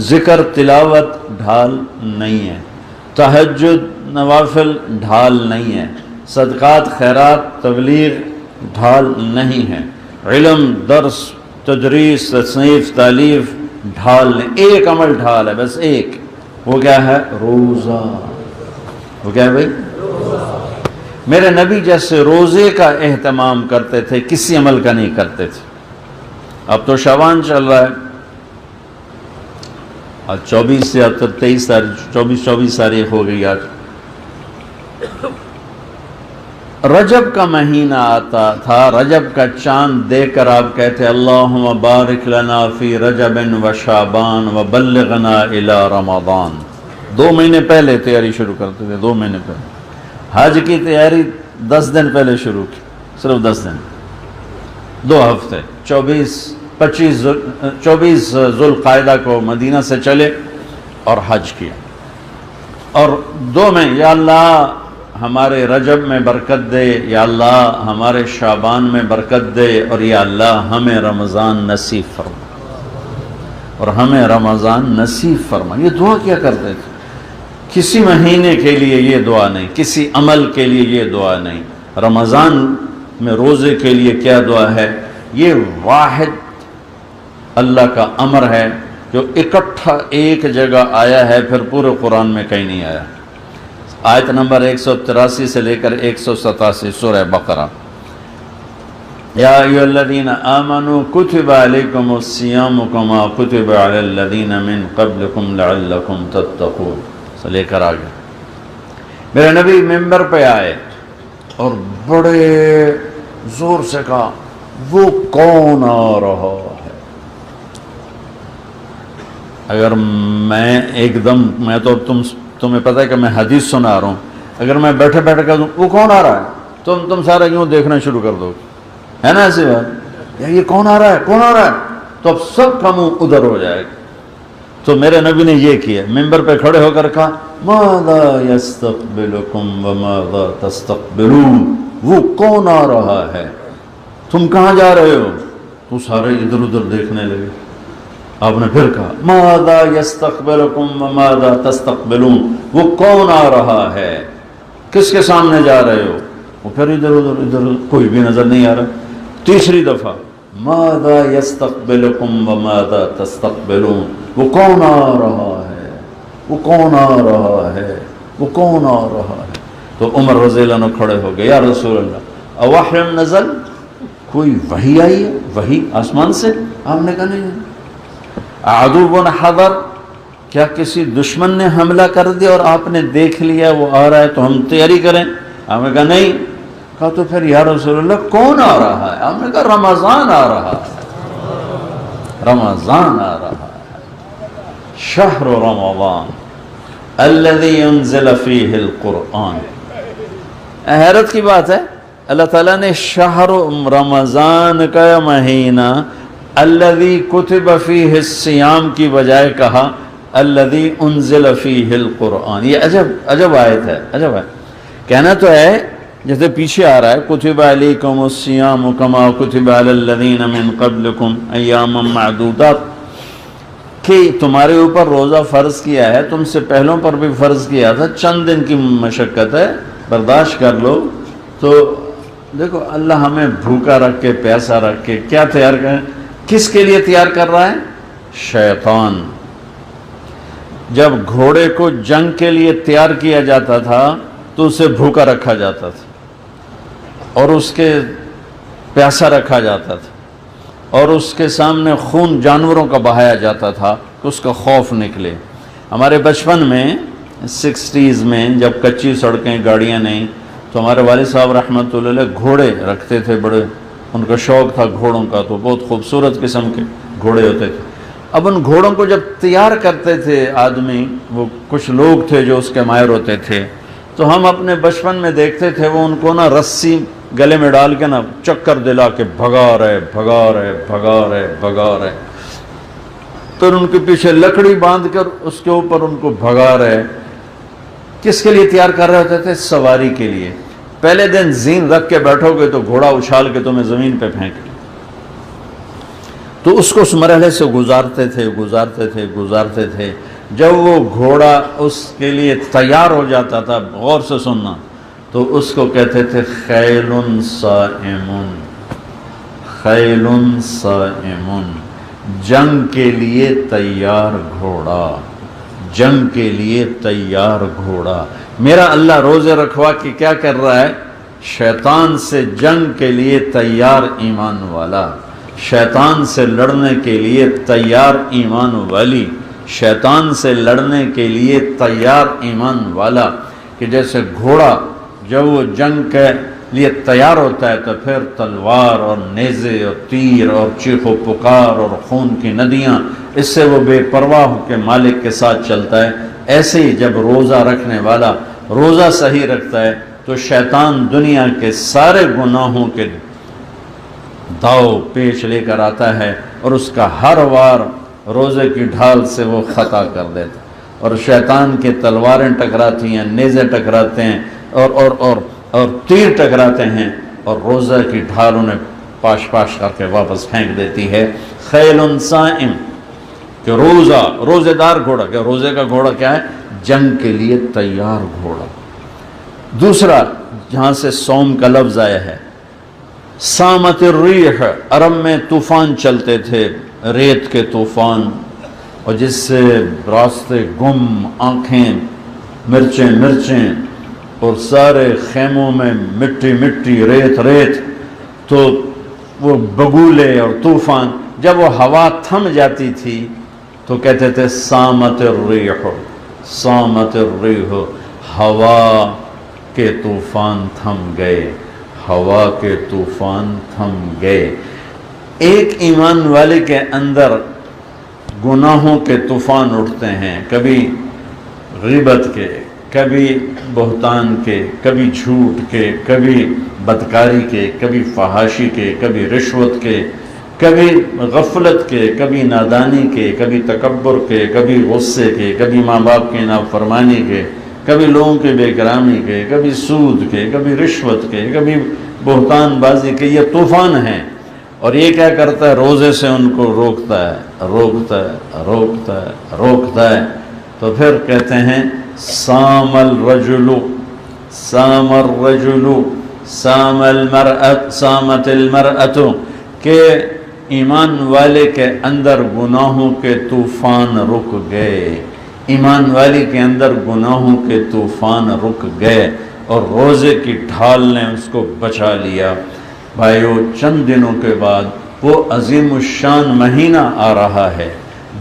ذکر تلاوت ڈھال نہیں ہے، تہجد نوافل ڈھال نہیں ہے، صدقات خیرات تبلیغ ڈھال نہیں ہے. علم، درس، تدریس، تصنیف، تالیف ڈھال نہیں. ایک عمل ڈھال ہے، بس ایک. وہ کیا ہے؟ روزہ. وہ کیا ہے بھائی؟ میرے نبی جیسے روزے کا اہتمام کرتے تھے، کسی عمل کا نہیں کرتے تھے. اب تو شعبان چل رہا ہے، آج 24 یا 23 تاریخ، 24 تاریخ ہو گئی آج. رجب کا مہینہ آتا تھا، رجب کا چاند دیکھ کر آپ کہتے اللہم بارک لنا فی رجب و شعبان و بلغنا الی رمضان. 2 مہینے پہلے تیاری شروع کرتے تھے. 2 مہینے پہلے. حج کی تیاری 10 دن پہلے شروع کی، صرف 10 دن، 2 ہفتے. 24 ذوالقعدہ کو مدینہ سے چلے اور حج کیا. اور 2 میں یا اللہ ہمارے رجب میں برکت دے، یا اللہ ہمارے شعبان میں برکت دے، اور یا اللہ ہمیں رمضان نصیب فرما، اور ہمیں رمضان نصیب فرما. یہ دعا کیا کرتے تھے. کسی مہینے کے لیے یہ دعا نہیں، کسی عمل کے لیے یہ دعا نہیں. رمضان میں روزے کے لیے کیا دعا ہے؟ یہ واحد اللہ کا امر ہے جو اکٹھا ایک جگہ آیا ہے، پھر پورے قرآن میں کہیں نہیں آیا. آیت نمبر 183 سے لے کر 187 سورہ بقرہ. یا ایھا الذین آمنوا کتب علیکم الصیام کما کتب علی الذین من قبلکم لعلکم تتقون سے لے کر آگے. میرے نبی ممبر پہ آئے اور بڑے زور سے کہا وہ کون آ رہا ہے. اگر میں ایک دم، میں تو تمہیں پتہ ہے کہ میں حدیث سنا رہا ہوں، اگر میں بیٹھے بیٹھے کہہ دوں وہ کون آ رہا ہے، تم سارا یوں دیکھنا شروع کر دو، ہے نا ایسی بات؟ یا یہ کون آ رہا ہے، کون آ رہا ہے، تو اب سب کا منہ ادھر ہو جائے گا. تو میرے نبی نے یہ کیا، ممبر پہ کھڑے ہو کر کہا ماذا یستقبلکم وماذا تستقبلون. وہ کون آ رہا ہے، تم کہاں جا رہے ہو؟ تو سارے ادھر ادھر دیکھنے لگے. آپ نے پھر کہا ماذا یستقبلکم وماذا تستقبلون. وہ کون آ رہا ہے، کس کے سامنے جا رہے ہو؟ وہ پھر ادھر ادھر کوئی بھی نظر نہیں آ رہا. تیسری دفعہ ماذا یستقبلکم وماذا تستقبلون. وہ کون آ رہا ہے، وہ کون آ رہا ہے، وہ کون آ رہا ہے. تو عمر رضی اللہ عنہ کھڑے ہو گئے، یا رسول اللہ اوحی نزل، کوئی وحی آئی ہے، وحی آسمان سے؟ آپ نے کہا نہیں. عدو حضر، کیا کسی دشمن نے حملہ کر دیا اور آپ نے دیکھ لیا وہ آ رہا ہے تو ہم تیاری کریں؟ آپ نے کہا نہیں. کہا تو پھر یا رسول اللہ کون آ رہا ہے؟ آپ نے کہا رمضان آ رہا ہے، رمضان آ رہا ہے. شہر رمضان الذی انزل فیہ القرآن. حیرت کی بات ہے، اللہ تعالیٰ نے شہر رمضان کا مہینہ الذی کتب فیہ الصیام کی بجائے کہا الذی انزل فیہ القرآن. یہ عجب آیت ہے، عجب ہے. کہنا تو ہے جیسے پیچھے آ رہا ہے کتب علیکم الصیام کما کتب علی الذین من قبلکم ایاما معدودات، کہ تمہارے اوپر روزہ فرض کیا ہے، تم سے پہلوں پر بھی فرض کیا تھا، چند دن کی مشقت ہے، برداشت کر لو. تو دیکھو اللہ ہمیں بھوکا رکھ کے، پیاسا رکھ کے کیا تیار کریں، کس کے لیے تیار کر رہا ہے؟ شیطان. جب گھوڑے کو جنگ کے لیے تیار کیا جاتا تھا تو اسے بھوکا رکھا جاتا تھا اور اس کے پیاسا رکھا جاتا تھا اور اس کے سامنے خون جانوروں کا بہایا جاتا تھا کہ اس کا خوف نکلے. ہمارے بچپن میں 60s میں جب کچی سڑکیں، گاڑیاں نہیں، تو ہمارے والد صاحب رحمۃ اللہ علیہ گھوڑے رکھتے تھے بڑے، ان کا شوق تھا گھوڑوں کا، تو بہت خوبصورت قسم کے گھوڑے ہوتے تھے. اب ان گھوڑوں کو جب تیار کرتے تھے آدمی، وہ کچھ لوگ تھے جو اس کے ماہر ہوتے تھے، تو ہم اپنے بچپن میں دیکھتے تھے وہ ان کو نا رسی گلے میں ڈال کے نا چکر دلا کے بھگا رہے بھگا رہے بھگا رہے بھگا رہے، پھر ان کے پیچھے لکڑی باندھ کر اس کے اوپر ان کو بھگا رہے. کس کے لیے تیار کر رہے ہوتے تھے؟ سواری کے لیے. پہلے دن زین رکھ کے بیٹھو گے تو گھوڑا اچھال کے تمہیں زمین پہ پھینک، تو اس کو اس مرحلے سے گزارتے تھے. جب وہ گھوڑا اس کے لیے تیار ہو جاتا تھا، غور سے سننا، تو اس کو کہتے تھے خیل صائمن، خیل صائمن، جنگ کے لیے تیار گھوڑا، جنگ کے لیے تیار گھوڑا۔ میرا اللہ روزے رکھوا کے کیا کر رہا ہے؟ شیطان سے جنگ کے لیے تیار ایمان والا، شیطان سے لڑنے کے لیے تیار ایمان والی، شیطان سے لڑنے کے لیے تیار ایمان والا، کہ جیسے گھوڑا جب وہ جنگ کے لیے تیار ہوتا ہے تو پھر تلوار اور نیزے اور تیر اور چیخ و پکار اور خون کی ندیاں، اس سے وہ بے پرواہ ہو کے مالک کے ساتھ چلتا ہے، ایسے ہی جب روزہ رکھنے والا روزہ صحیح رکھتا ہے تو شیطان دنیا کے سارے گناہوں کے داؤ پیش لے کر آتا ہے اور اس کا ہر وار روزے کی ڈھال سے وہ خطا کر دیتا ہے، اور شیطان کی تلواریں ٹکراتی ہیں، نیزے ٹکراتے ہیں اور تیر ٹکراتے ہیں، اور روزہ کی ڈھال انہیں پاش پاش کر کے واپس پھینک دیتی ہے۔ خیل صائم، کہ روزے دار گھوڑا، کہ روزے کا گھوڑا کیا ہے؟ جنگ کے لیے تیار گھوڑا۔ دوسرا جہاں سے صوم کا لفظ آیا ہے، سامت الریح، عرب میں طوفان چلتے تھے، ریت کے طوفان، اور جس سے راستے گم، آنکھیں مرچیں اور سارے خیموں میں مٹی ریت، تو وہ بگولے اور طوفان، جب وہ ہوا تھم جاتی تھی تو کہتے تھے سامت الریح، سامت الریح، ہوا کے طوفان تھم گئے، ہوا کے طوفان تھم گئے۔ ایک ایمان والے کے اندر گناہوں کے طوفان اٹھتے ہیں، کبھی غیبت کے، کبھی بہتان کے، کبھی جھوٹ کے، کبھی بدکاری کے، کبھی فحاشی کے، کبھی رشوت کے، کبھی غفلت کے، کبھی نادانی کے، کبھی تکبر کے، کبھی غصے کے، کبھی ماں باپ کی نافرمانی کے، کبھی لوگوں کے بے کرامی کے، کبھی سود کے، کبھی رشوت کے، کبھی بہتان بازی کے۔ یہ طوفان ہیں، اور یہ کیا کرتا ہے؟ روزے سے ان کو روکتا ہے۔ تو پھر کہتے ہیں سام الرجل، سامت المرأۃ، کہ ایمان والے کے اندر گناہوں کے طوفان رک گئے، ایمان والی کے اندر گناہوں کے طوفان رک گئے، اور روزے کی ڈھال نے اس کو بچا لیا۔ بھائیو، چند دنوں کے بعد وہ عظیم الشان مہینہ آ رہا ہے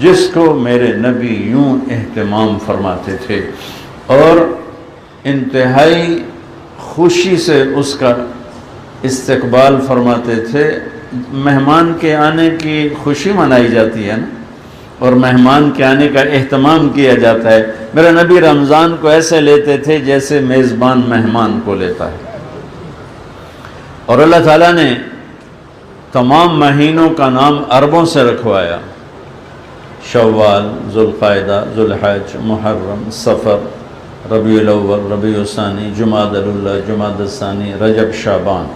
جس کو میرے نبی یوں اہتمام فرماتے تھے اور انتہائی خوشی سے اس کا استقبال فرماتے تھے۔ مہمان کے آنے کی خوشی منائی جاتی ہے نا، اور مہمان کے آنے کا اہتمام کیا جاتا ہے۔ میرے نبی رمضان کو ایسے لیتے تھے جیسے میزبان مہمان کو لیتا ہے، اور اللہ تعالیٰ نے تمام مہینوں کا نام عربوں سے رکھوایا: شوال، ذوالقعدہ، ذوالحج، محرم، صفر، ربیع الاول، ربیع الثانی، جمادی الاولی، جمادی الثانی، رجب، شعبان۔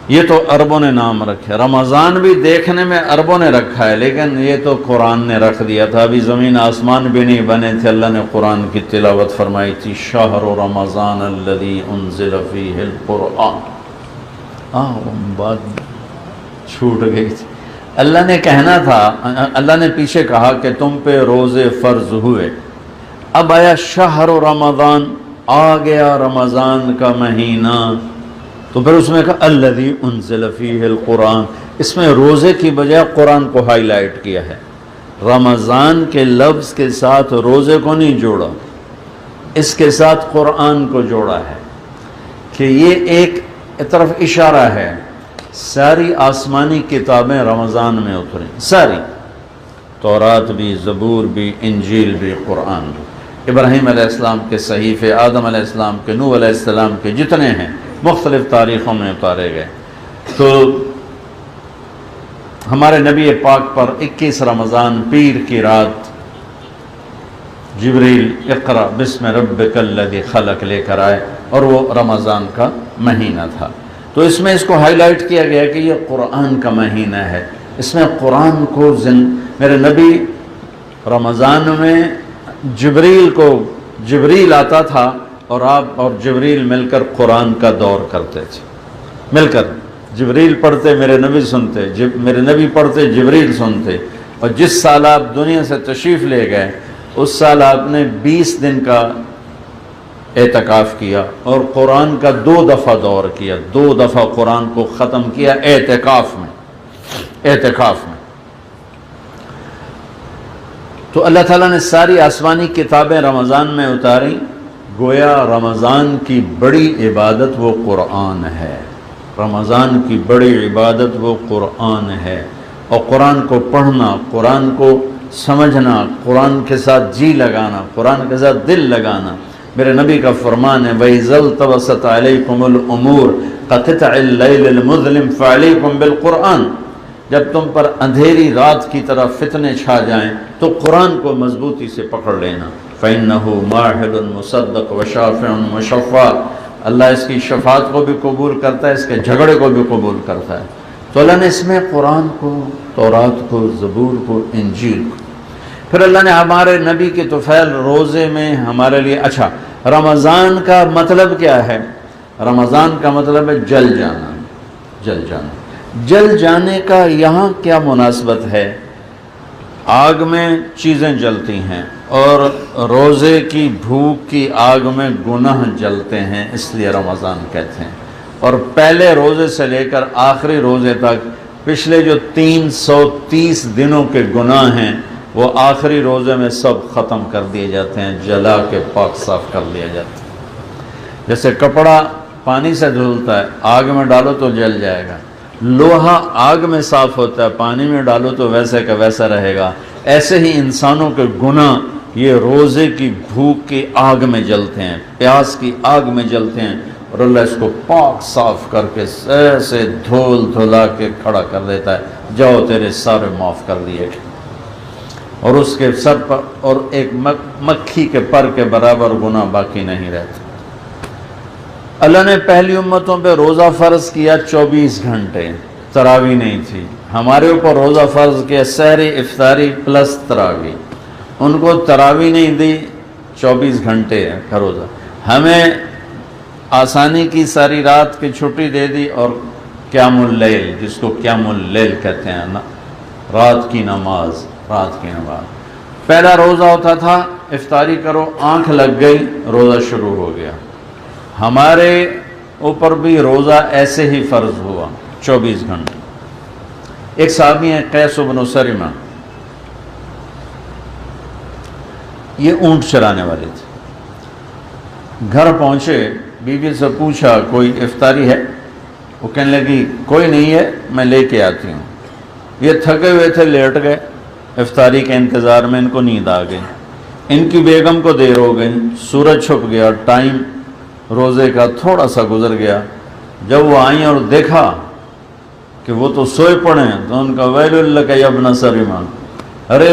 یہ تو عربوں نے نام رکھے۔ رمضان بھی دیکھنے میں عربوں نے رکھا ہے، لیکن یہ تو قرآن نے رکھ دیا تھا۔ ابھی زمین آسمان بھی نہیں بنے تھے، اللہ نے قرآن کی تلاوت فرمائی تھی: شہر رمضان الذی انزل فیہ القرآن۔ بات چھوٹ گئی تھی۔ اللہ نے کہنا تھا، اللہ نے پیچھے کہا کہ تم پہ روزے فرض ہوئے، اب آیا شہر رمضان، آ گیا رمضان کا مہینہ، تو پھر اس میں کہا الذی انزل فیہ القرآن، اس میں روزے کی بجائے قرآن کو ہائی لائٹ کیا ہے۔ رمضان کے لفظ کے ساتھ روزے کو نہیں جوڑا، اس کے ساتھ قرآن کو جوڑا ہے، کہ یہ ایک طرف اشارہ ہے۔ ساری آسمانی کتابیں رمضان میں اتریں، ساری، تورات بھی، زبور بھی، انجیل بھی، قرآن بھی، ابراہیم علیہ السلام کے صحیفے، آدم علیہ السلام کے، نوح علیہ السلام کے، جتنے ہیں مختلف تاریخوں میں اتارے گئے۔ تو ہمارے نبی پاک پر 21 رمضان پیر کی رات جبریل اقرا بسم ربک الذی خلق لے کر آئے، اور وہ رمضان کا مہینہ تھا۔ تو اس میں اس کو ہائی لائٹ کیا گیا کہ یہ قرآن کا مہینہ ہے، اس میں قرآن کو میرے نبی رمضان میں جبریل آتا تھا اور آپ اور جبریل مل کر قرآن کا دور کرتے تھے، مل کر جبریل پڑھتے میرے نبی سنتے، میرے نبی پڑھتے جبریل سنتے۔ اور جس سال آپ دنیا سے تشریف لے گئے اس سال آپ نے 20 دن کا اعتکاف کیا اور قرآن کا 2 دفعہ دور کیا، 2 دفعہ قرآن کو ختم کیا اعتکاف میں۔ تو اللہ تعالیٰ نے ساری آسمانی کتابیں رمضان میں اتاری، گویا رمضان کی بڑی عبادت وہ قرآن ہے، رمضان کی بڑی عبادت وہ قرآن ہے۔ اور قرآن کو پڑھنا، قرآن کو سمجھنا، قرآن کے ساتھ جی لگانا، قرآن کے ساتھ دل لگانا، میرے نبی کا فرمان ہے وَإِذَا الْتَبَسَتْ عَلَيْكُمُ الْأُمُورُ كَقِطْعِ اللَّيْلِ الْمُظْلِمِ فَعَلَيْكُمْ بِالْقُرْآنِ، جب تم پر اندھیری رات کی طرح فتنے چھا جائیں تو قرآن کو مضبوطی سے پکڑ لینا۔ فَإِنَّهُ مَاحِلٌ مُصَدَّقٌ وَشَافِعٌ مُشَفَّعٌ، اللہ اس کی شفاعت کو بھی قبول کرتا ہے، اس کے جھگڑے کو بھی قبول کرتا ہے۔ تو اللہ نے اس میں قرآن کو، تورات کو، زبور کو، انجیل کو، پھر اللہ نے ہمارے نبی کے طفیل روزے میں ہمارے لیے، اچھا رمضان کا مطلب کیا ہے؟ رمضان کا مطلب ہے جل جانا، جل جانا۔ جل جانے کا یہاں کیا مناسبت ہے؟ آگ میں چیزیں جلتی ہیں اور روزے کی بھوک کی آگ میں گناہ جلتے ہیں، اس لیے رمضان کہتے ہیں۔ اور پہلے روزے سے لے کر آخری روزے تک پچھلے جو 330 دنوں کے گناہ ہیں وہ آخری روزے میں سب ختم کر دیے جاتے ہیں، جلا کے پاک صاف کر لیا جاتا ہے۔ جیسے کپڑا پانی سے دھلتا ہے، آگ میں ڈالو تو جل جائے گا، لوہا آگ میں صاف ہوتا ہے، پانی میں ڈالو تو ویسے کا ویسا رہے گا، ایسے ہی انسانوں کے گناہ یہ روزے کی بھوک کی آگ میں جلتے ہیں، پیاس کی آگ میں جلتے ہیں، اور اللہ اس کو پاک صاف کر کے ایسے دھول دھلا کے کھڑا کر دیتا ہے، جاؤ تیرے سارے معاف کر دیے گئے، اور اس کے سر پر اور ایک مکھی کے پر کے برابر گناہ باقی نہیں رہتا۔ اللہ نے پہلی امتوں پہ روزہ فرض کیا 24 گھنٹے، تراویح نہیں تھی، ہمارے اوپر روزہ فرض کیا سحری افطاری پلس تراویح، ان کو تراویح نہیں دی، 24 گھنٹے کا روزہ، ہمیں آسانی کی ساری رات کی چھٹی دے دی، اور قیام اللیل، جس کو قیام اللیل کہتے ہیں نا، رات کی نماز، رات کی نماز۔ پہلا روزہ ہوتا تھا افطاری کرو، آنکھ لگ گئی روزہ شروع ہو گیا، ہمارے اوپر بھی روزہ ایسے ہی فرض ہوا 24 گھنٹے۔ ایک صحابی ہیں قیس بن سرمہ، یہ اونٹ چرانے والے تھے، گھر پہنچے، بیوی سے پوچھا کوئی افطاری ہے؟ وہ کہنے لگی کوئی نہیں ہے، میں لے کے آتی ہوں۔ یہ تھکے ہوئے تھے، لیٹ گئے افطاری کے انتظار میں، ان کو نیند آ گئی، ان کی بیگم کو دیر ہو گئی، سورج چھپ گیا، ٹائم روزے کا تھوڑا سا گزر گیا۔ جب وہ آئیں اور دیکھا کہ وہ تو سوئے پڑے ہیں تو ان کا ویل لک یا ابن سرمہ، ارے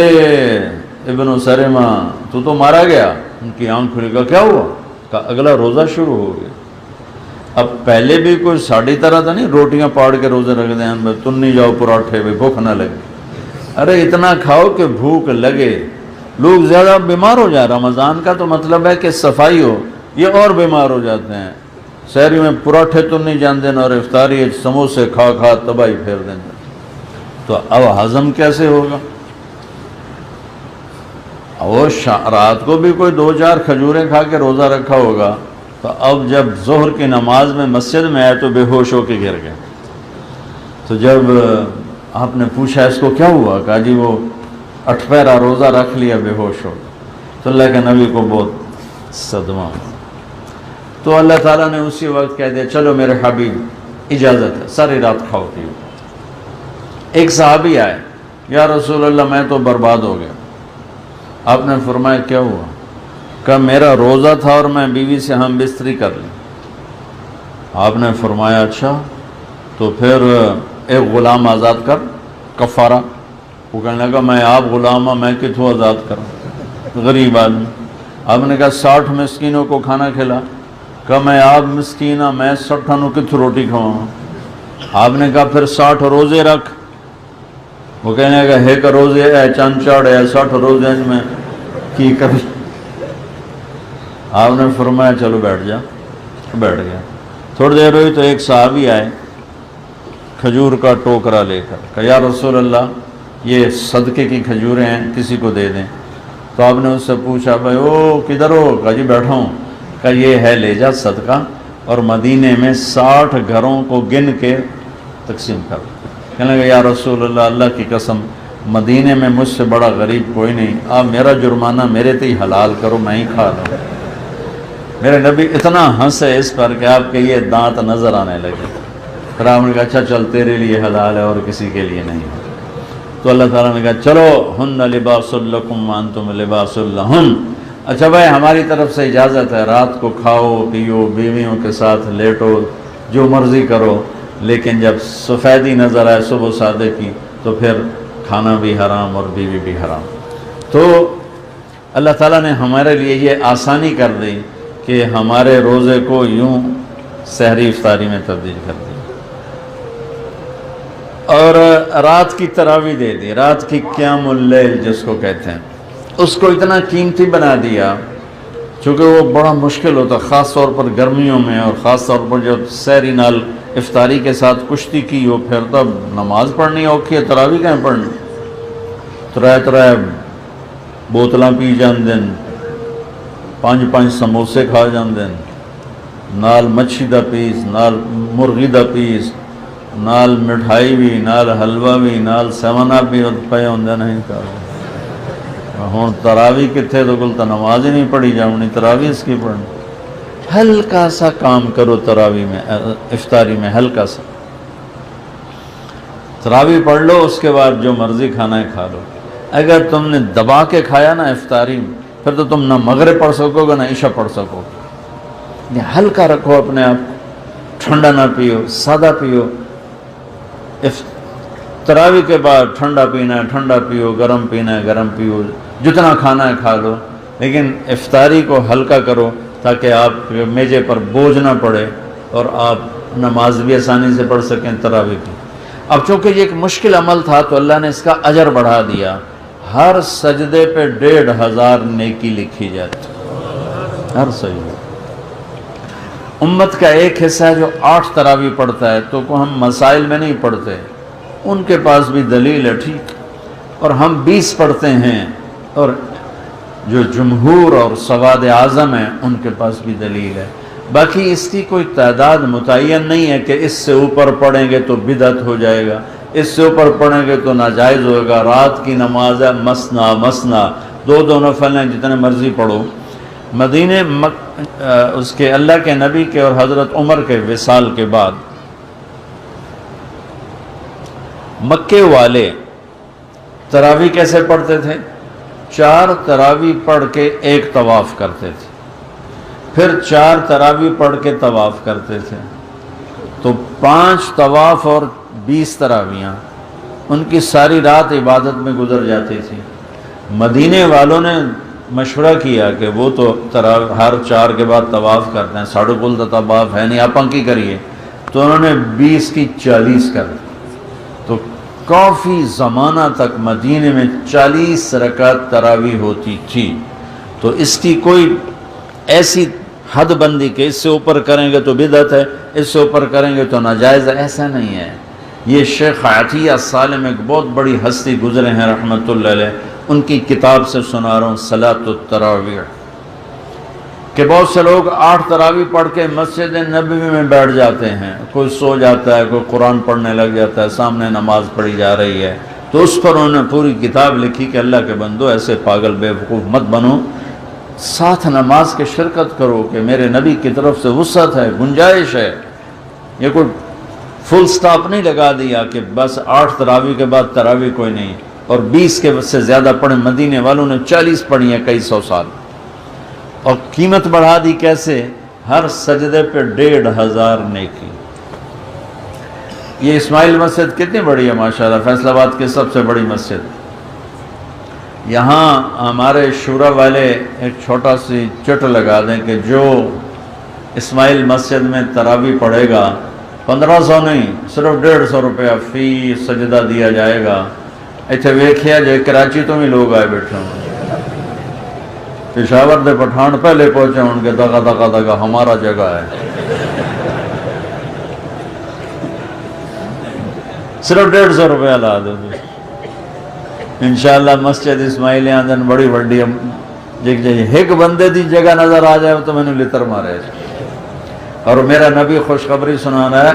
ابن سرمہ تو مارا گیا۔ ان کی آنکھ کھلی، کہا کیا ہوا؟ کہا اگلا روزہ شروع ہو گیا۔ اب پہلے بھی کوئی ساڑھی طرح تھا نہیں، روٹیاں پاڑ کے روزے رکھ دیں، تم نہیں جاؤ پراٹھے بھی، بھوک نہ لگے، ارے اتنا کھاؤ کہ بھوک لگے۔ لوگ زیادہ بیمار ہو جائیں، رمضان کا تو مطلب ہے کہ صفائی ہو، یہ اور بیمار ہو جاتے ہیں۔ شہری میں پراٹھے تو نہیں جان دینا اور افطاری سموسے کھا کھا تباہی پھیر دینا، تو اب ہضم کیسے ہوگا؟ وہ رات کو بھی کوئی 2-4 کھجوریں کھا کے روزہ رکھا ہوگا، تو اب جب ظہر کی نماز میں مسجد میں آئے تو بے ہوش ہو کے گر گئے۔ تو جب آپ نے پوچھا اس کو کیا ہوا؟ کہا جی وہ 8 پہرا روزہ رکھ لیا، بے ہوش ہو۔ تو اللہ کے نبی کو بہت صدمہ، تو اللہ تعالیٰ نے اسی وقت کہہ دیا چلو میرے حبیب اجازت ہے، ساری رات کھاؤ پیو۔ ایک صحابی آئے، یا رسول اللہ میں تو برباد ہو گیا۔ آپ نے فرمایا کیا ہوا؟ کہ میرا روزہ تھا اور میں بیوی سے ہم بستری کر لی۔ آپ نے فرمایا اچھا، تو پھر ایک غلام آزاد کر، کفارہ۔ وہ کہنے لگا میں آپ غلام ہوں، میں کتوں آزاد کروں، غریب آدمی۔ آپ نے کہا 60 مسکینوں کو کھانا کھلا۔ کہ میں آپ مسکین ہوں، میں 60 کتوں روٹی کھواؤں۔ آپ نے کہا پھر 60 روزے رکھ۔ وہ کہنے لگا ایک روزے ہے چند چاڑ ہے، 60 روزے میں کی کر۔ آپ نے فرمایا چلو بیٹھ جا، بیٹھ گیا۔ تھوڑی دیر ہوئی تو ایک صحابی آئے کھجور کا ٹوکرا لے کر، کہا یا رسول اللہ یہ صدقے کی کھجوریں ہیں، کسی کو دے دیں۔ تو آپ نے اس سے پوچھا بھائی او کدھر ہو؟ کہا جی بیٹھا ہوں۔ کہا یہ ہے لے جا صدقہ، اور مدینے میں 60 گھروں کو گن کے تقسیم کر۔ کہنے لگا یا رسول اللہ، اللہ کی قسم مدینے میں مجھ سے بڑا غریب کوئی نہیں، آپ میرا جرمانہ میرے تے ہی حلال کرو، میں ہی کھا لوں۔ میرے نبی اتنا ہنسے اس پر کہ آپ کے یہ دانت نظر آنے لگے۔ پھر آپ نے کہا اچھا چل تیرے لیے حلال ہے اور کسی کے لیے نہیں۔ تو اللہ تعالیٰ نے کہا چلو ہن لباس لکم وانتم لباس لہن، اچھا بھائی ہماری طرف سے اجازت ہے، رات کو کھاؤ پیو، بیویوں کے ساتھ لیٹو، جو مرضی کرو، لیکن جب سفیدی نظر آئے صبح صادق کی تو پھر کھانا بھی حرام اور بیوی بھی حرام۔ تو اللہ تعالیٰ نے ہمارے لیے یہ آسانی کر دی کہ ہمارے روزے کو یوں سحری افطاری میں تبدیل کر دی، اور رات کی تراویح دے دی، رات کی قیام اللیل جس کو کہتے ہیں، اس کو اتنا قیمتی بنا دیا چونکہ وہ بڑا مشکل ہوتا، خاص طور پر گرمیوں میں، اور خاص طور پر جب سحری نال افطاری کے ساتھ کشتی کی ہو، پھر تب نماز پڑھنی اوکھی ہے، تراویح کہیں پڑھنی، ترائے بوتلاں پی جان دن، 5 سموسے کھا جان دن، نال مچھی دا پیس، نال مرغی دا پیس، نال مٹھائی بھی، نال حلوہ بھی، نال سیونا بھی پے ہوندے نہیں کہا۔ ہوں تراویح کتنے تو گلتا نماز ہی نہیں پڑھی جاؤنی، تراویح اس کی پڑھنی۔ ہلکا سا کام کرو تراویح میں، افطاری میں ہلکا سا تراویح پڑھ لو، اس کے بعد جو مرضی کھانا ہے کھا لو۔ اگر تم نے دبا کے کھایا نا افطاری میں، پھر تو تم نہ مغرب پڑھ سکو گے نہ عشاء پڑھ سکو گے۔ ہلکا رکھو اپنے آپ، ٹھنڈا نہ پیو، سادہ پیو۔ تراویح کے بعد ٹھنڈا پینا ہے ٹھنڈا پیو، گرم پینا ہے گرم پیو، جتنا کھانا ہے کھا لو، لیکن افطاری کو ہلکا کرو تاکہ آپ میجے پر بوجھ نہ پڑے اور آپ نماز بھی آسانی سے پڑھ سکیں تراویح کی۔ اب چونکہ یہ ایک مشکل عمل تھا تو اللہ نے اس کا اجر بڑھا دیا، ہر سجدے پہ 1500 نیکی لکھی جاتی، ہر سجدے۔ امت کا ایک حصہ ہے جو 8 تراویح پڑھتا ہے، تو کو ہم مسائل میں نہیں پڑھتے، ان کے پاس بھی دلیل ہے ٹھیک، اور ہم 20 پڑھتے ہیں، اور جو جمہور اور سواد اعظم ہیں ان کے پاس بھی دلیل ہے۔ باقی اس کی کوئی تعداد متعین نہیں ہے کہ اس سے اوپر پڑھیں گے تو بدعت ہو جائے گا، اس سے اوپر پڑھیں گے تو ناجائز ہوگا۔ رات کی نماز ہے مسنا 2 نفل ہیں، جتنے مرضی پڑھو۔ مدینے اس کے اللہ کے نبی کے اور حضرت عمر کے وصال کے بعد مکے والے تراویح کیسے پڑھتے تھے؟ 4 تراویح پڑھ کے 1 طواف کرتے تھے، پھر 4 تراویح پڑھ کے طواف کرتے تھے، تو 5 طواف اور 20 تراویحاں، ان کی ساری رات عبادت میں گزر جاتی تھی۔ مدینے والوں نے مشورہ کیا کہ وہ تو ہر 4 کے بعد طواف کرتے ہیں، ساڑھے کل تو طواف ہے نہیں، آپ کی کریے، تو انہوں نے 20 کی 40 کر دی۔ تو کافی زمانہ تک مدینے میں 40 رکعت تراویح ہوتی تھی۔ تو اس کی کوئی ایسی حد بندی کہ اس سے اوپر کریں گے تو بدعت ہے، اس سے اوپر کریں گے تو ناجائز ہے، ایسا نہیں ہے۔ یہ شیخ عطیہ سالم ایک بہت بڑی ہستی گزرے ہیں رحمۃ اللہ علیہ، ان کی کتاب سے سنا رہا ہوں صلاۃ التراویح، کہ بہت سے لوگ 8 تراویح پڑھ کے مسجد نبوی میں بیٹھ جاتے ہیں، کوئی سو جاتا ہے، کوئی قرآن پڑھنے لگ جاتا ہے، سامنے نماز پڑھی جا رہی ہے، تو اس پر انہوں نے پوری کتاب لکھی کہ اللہ کے بندو ایسے پاگل بے وقوف مت بنو، ساتھ نماز کے شرکت کرو کہ میرے نبی کی طرف سے وسعت ہے، گنجائش ہے۔ یہ کوئی فل سٹاپ نہیں لگا دیا کہ بس 8 تراویح کے بعد تراویح کوئی نہیں، اور 20 کے سے زیادہ پڑھیں۔ مدینے والوں نے 40 پڑھی ہیں کئی 100 سال، اور قیمت بڑھا دی کیسے؟ ہر سجدے پہ 1500 نیکی۔ یہ اسماعیل مسجد کتنی بڑی ہے ماشاءاللہ، فیصل آباد کی سب سے بڑی مسجد۔ یہاں ہمارے شورا والے ایک چھوٹا سی چٹ لگا دیں کہ جو اسماعیل مسجد میں تراویح پڑھے گا 1500 نہیں، صرف 150 روپیہ فی سجدہ دیا جائے گا۔ ایتھے ویکھیا جے کراچی تو بھی لوگ آئے بیٹھے ہوں، پشاور دے پٹھان پہلے پہنچے ان کے دگا دگا دگا ہمارا جگہ ہے، صرف 150 روپے لا دو انشاءاللہ مسجد اسماعیلیاں دن بڑی وڈی ایک بندے دی جگہ نظر آ جائے تو میں نے لتر مارے۔ اور میرا نبی خوشخبری سنانا ہے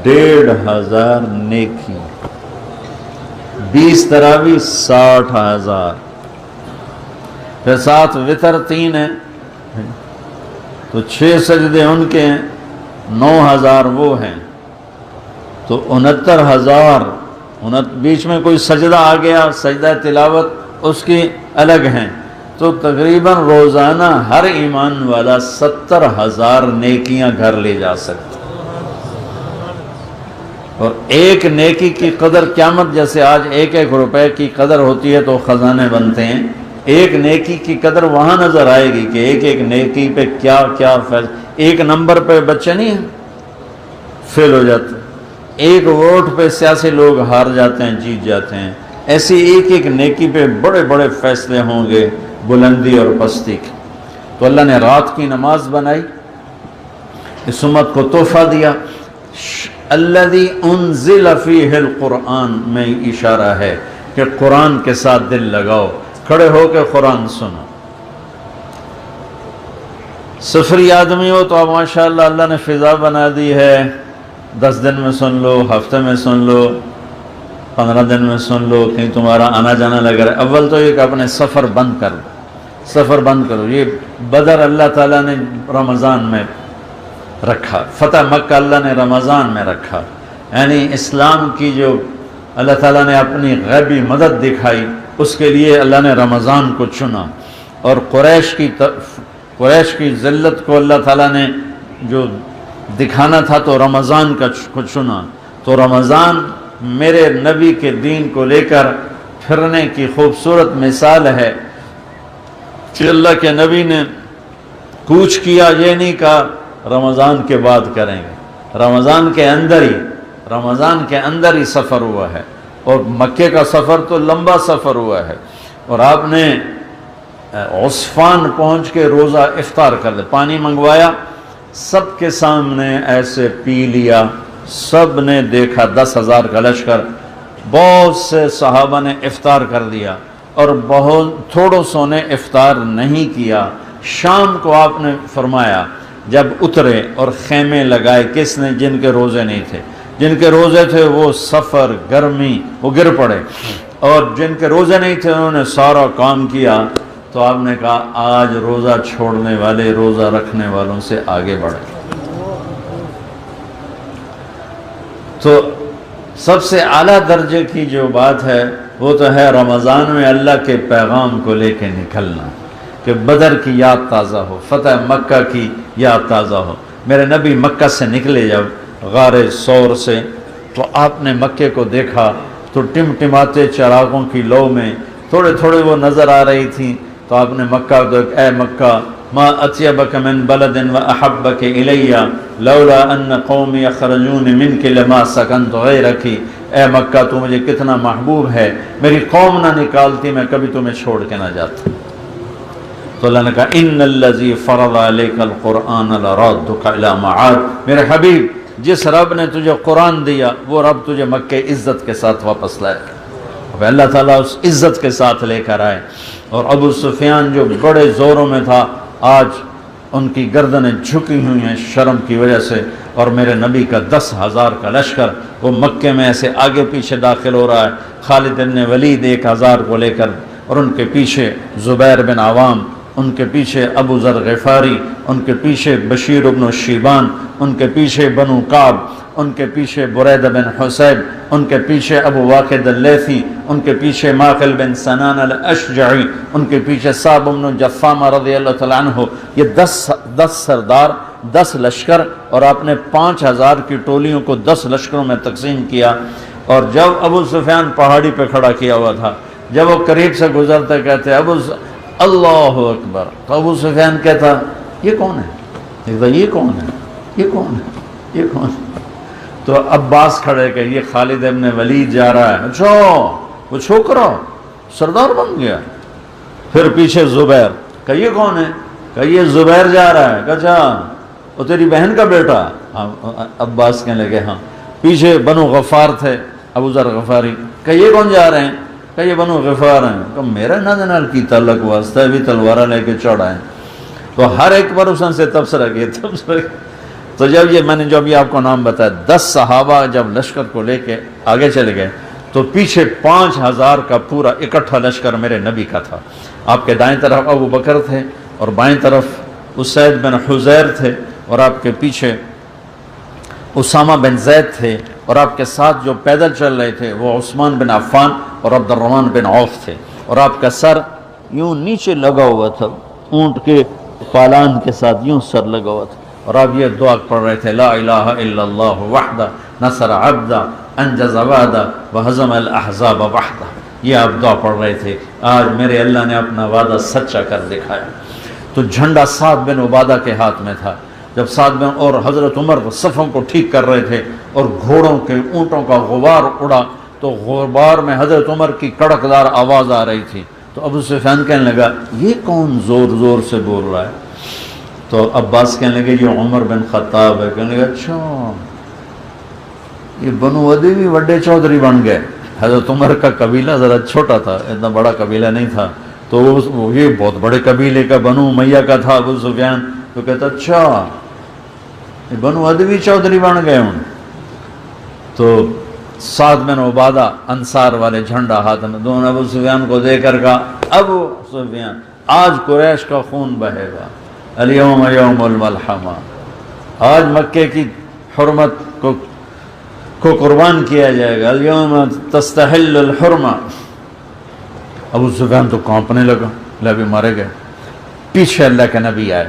1,500 نیکی، 20 تراویح 60,000، پھر 7 وتر 3 ہیں تو 6 سجدے ان کے ہیں، 9,000 وہ ہیں تو 69,000۔ بیچ میں کوئی سجدہ آ گیا، سجدہ تلاوت اس کی الگ ہیں، تو تقریباً روزانہ ہر ایمان والا 70,000 نیکیاں گھر لے جا سکتا۔ اور ایک نیکی کی قدر قیامت جیسے آج 1-1 روپے کی قدر ہوتی ہے تو خزانے بنتے ہیں، ایک نیکی کی قدر وہاں نظر آئے گی کہ ایک نیکی پہ کیا کیا ایک نمبر پہ بچے نہیں ہیں فیل ہو جاتے، ایک ووٹ پہ سیاسی لوگ ہار جاتے ہیں جیت جاتے ہیں، ایسی ایک نیکی پہ بڑے بڑے فیصلے ہوں گے، بلندی اور پستی کی۔ تو اللہ نے رات کی نماز بنائی، اس امت کو تحفہ دیا۔ الذی انزل فیہ القرآن میں اشارہ ہے کہ قرآن کے ساتھ دل لگاؤ، کھڑے ہو کے قرآن سنو۔ سفری آدمی ہو تو اب ماشاءاللہ اللہ نے فضا بنا دی ہے، 10 دن میں سن لو، ہفتے میں سن لو، 15 دن میں سن لو، کہیں تمہارا آنا جانا لگا رہے۔ اول تو یہ کہ اپنے سفر بند کر دو، سفر بند کرو۔ یہ بدر اللہ تعالیٰ نے رمضان میں رکھا، فتح مکہ اللہ نے رمضان میں رکھا، یعنی اسلام کی جو اللہ تعالیٰ نے اپنی غیبی مدد دکھائی اس کے لیے اللہ نے رمضان کو چنا۔ اور قریش کی ذلت کو اللہ تعالیٰ نے جو دکھانا تھا تو رمضان کو چنا۔ تو رمضان میرے نبی کے دین کو لے کر پھرنے کی خوبصورت مثال ہے کہ اللہ کے نبی نے کوچ کیا، یہ نہیں کہا رمضان کے بعد کریں گے، رمضان کے اندر ہی سفر ہوا ہے، اور مکے کا سفر تو لمبا سفر ہوا ہے۔ اور آپ نے عصفان پہنچ کے روزہ افطار کر دیا، پانی منگوایا، سب کے سامنے ایسے پی لیا، سب نے دیکھا، 10,000 کا لشکر، بہت سے صحابہ نے افطار کر دیا اور بہت تھوڑوں سو نے افطار نہیں کیا۔ شام کو آپ نے فرمایا جب اترے اور خیمے لگائے، کس نے؟ جن کے روزے نہیں تھے، جن کے روزے تھے وہ سفر گرمی وہ گر پڑے، اور جن کے روزے نہیں تھے انہوں نے سارا کام کیا۔ تو آپ نے کہا آج روزہ چھوڑنے والے روزہ رکھنے والوں سے آگے بڑھے۔ تو سب سے اعلیٰ درجے کی جو بات ہے وہ تو ہے رمضان میں اللہ کے پیغام کو لے کے نکلنا، کہ بدر کی یاد تازہ ہو، فتح مکہ کی یاد تازہ ہو۔ میرے نبی مکہ سے نکلے جب غار سور سے، تو آپ نے مکے کو دیکھا تو ٹمٹماتے چراغوں کی لو میں تھوڑے تھوڑے وہ نظر آ رہی تھیں۔ تو آپ نے مکہ کو، اے مکہ ما اطیبک من بلد و احبک الی لولا ان قومی یخرجون منک لما سکنت غیرک، اے مکہ تو مجھے کتنا محبوب ہے، میری قوم نہ نکالتی میں کبھی تمہیں چھوڑ کے نہ جاتا۔ تو اللہ نے کہا ان الذی فرض علیک القرآن لرادک الی معاد، میرے حبیب جس رب نے تجھے قرآن دیا وہ رب تجھے مکہ عزت کے ساتھ واپس لائے۔ اب اللہ تعالیٰ اس عزت کے ساتھ لے کر آئے۔ اور ابو سفیان جو بڑے زوروں میں تھا، آج ان کی گردنیں جھکی ہوئی ہیں شرم کی وجہ سے، اور میرے نبی کا 10,000 کا لشکر وہ مکے میں ایسے آگے پیچھے داخل ہو رہا ہے۔ خالد بن ولید 1,000 کو لے کر، اور ان کے پیچھے زبیر بن عوام، ان کے پیچھے ابو ذر غفاری، ان کے پیچھے بشیر بن شیبان، ان کے پیچھے بنو کعب، ان کے پیچھے بریدہ بن حسیب، ان کے پیچھے ابو واقد اللیثی، ان کے پیچھے ماقل بن سنان الاشجعی، ان کے پیچھے صعب بن جفامہ رضی اللہ تعالیٰ عنہ۔ یہ 10 سردار، 10 لشکر، اور آپ نے 5,000 کی ٹولیوں کو 10 لشکروں میں تقسیم کیا۔ اور جب ابو سفیان پہاڑی پہ کھڑا کیا ہوا تھا، جب وہ قریب سے گزرتے کہتے اللہ اکبر، تو ابو سفیان کہتا یہ کون ہے؟ یہ کون ہے؟ یہ کون ہے؟ یہ کون ہے؟ تو عباس کھڑے کہ یہ خالد ابن ولید جا رہا ہے۔ اچھا وہ چھوکرا سردار بن گیا۔ پھر پیچھے زبیر، کہ یہ کون ہے؟ کہ یہ زبیر جا رہا ہے۔ کہ اچھا وہ تیری بہن کا بیٹا؟ عباس کہنے لگے ہاں۔ پیچھے بنو غفار تھے، ابو ذر غفاری، کہ یہ کون جا رہے ہیں؟ کہ یہ بنو غفار ہیں۔ کہ میرا نال کی تعلق واسطہ ہے، بھی تلوارہ لے کے چڑھا ہے۔ تو ہر ایک پر اس سے تبصرہ کیا، تبصرہ کیا۔ تو جب یہ میں نے جو ابھی آپ کو نام بتایا، 10 صحابہ جب لشکر کو لے کے آگے چلے گئے تو پیچھے 5000 کا پورا اکٹھا لشکر میرے نبی کا تھا۔ آپ کے دائیں طرف ابو بکر تھے اور بائیں طرف اسید بن حزیر تھے، اور آپ کے پیچھے اسامہ بن زید تھے، اور آپ کے ساتھ جو پیدل چل رہے تھے وہ عثمان بن عفان اور عبد الرحمن بن عوف تھے، اور آپ کا سر یوں نیچے لگا ہوا تھا، اونٹ کے پالان کے ساتھ یوں سر لگا ہوا تھا، اور آپ یہ دعا پڑھ رہے تھے، لا الہ الا اللہ وحدہ نصر عبدہ انجز وعدہ وہزم الاحزاب وحدہ۔ یہ آپ دعا پڑھ رہے تھے، آج میرے اللہ نے اپنا وعدہ سچا کر دکھایا۔ تو جھنڈا سعد بن عبادہ کے ہاتھ میں تھا۔ جب سعد بن اور حضرت عمر صفوں کو ٹھیک کر رہے تھے اور گھوڑوں کے اونٹوں کا غبار اڑا، تو غبار میں حضرت عمر کی کڑکدار آواز آ رہی تھی۔ تو ابو سفیان کہنے لگا یہ کون زور زور سے بول رہا ہے؟ تو عباس کہنے لگے یہ عمر بن خطاب ہے۔ کہنے لگا اچھا یہ بنو عدی بھی بڑے چودھری بن گئے۔ حضرت عمر کا قبیلہ ذرا چھوٹا تھا، اتنا بڑا قبیلہ نہیں تھا، تو یہ بہت بڑے قبیلے کا بنو امیہ کا تھا ابو سفیان۔ تو کہتا اچھا یہ بنو عدی بھی چودھری بن گئے ہوں۔ تو سعد بن عبادہ انصار والے جھنڈا ہاتھ میں، دونوں ابو سفیان کو دے کر کہا ابو سفیان آج قریش کا خون بہے گا، الیوم یوم الملحمہ، آج مکے کی حرمت کو قربان کیا جائے گا، الیوم تستحل الحرمہ۔ ابو سفیان تو کانپنے لگا، لبی مارے گئے۔ پیچھے اللہ کے نبی آئے،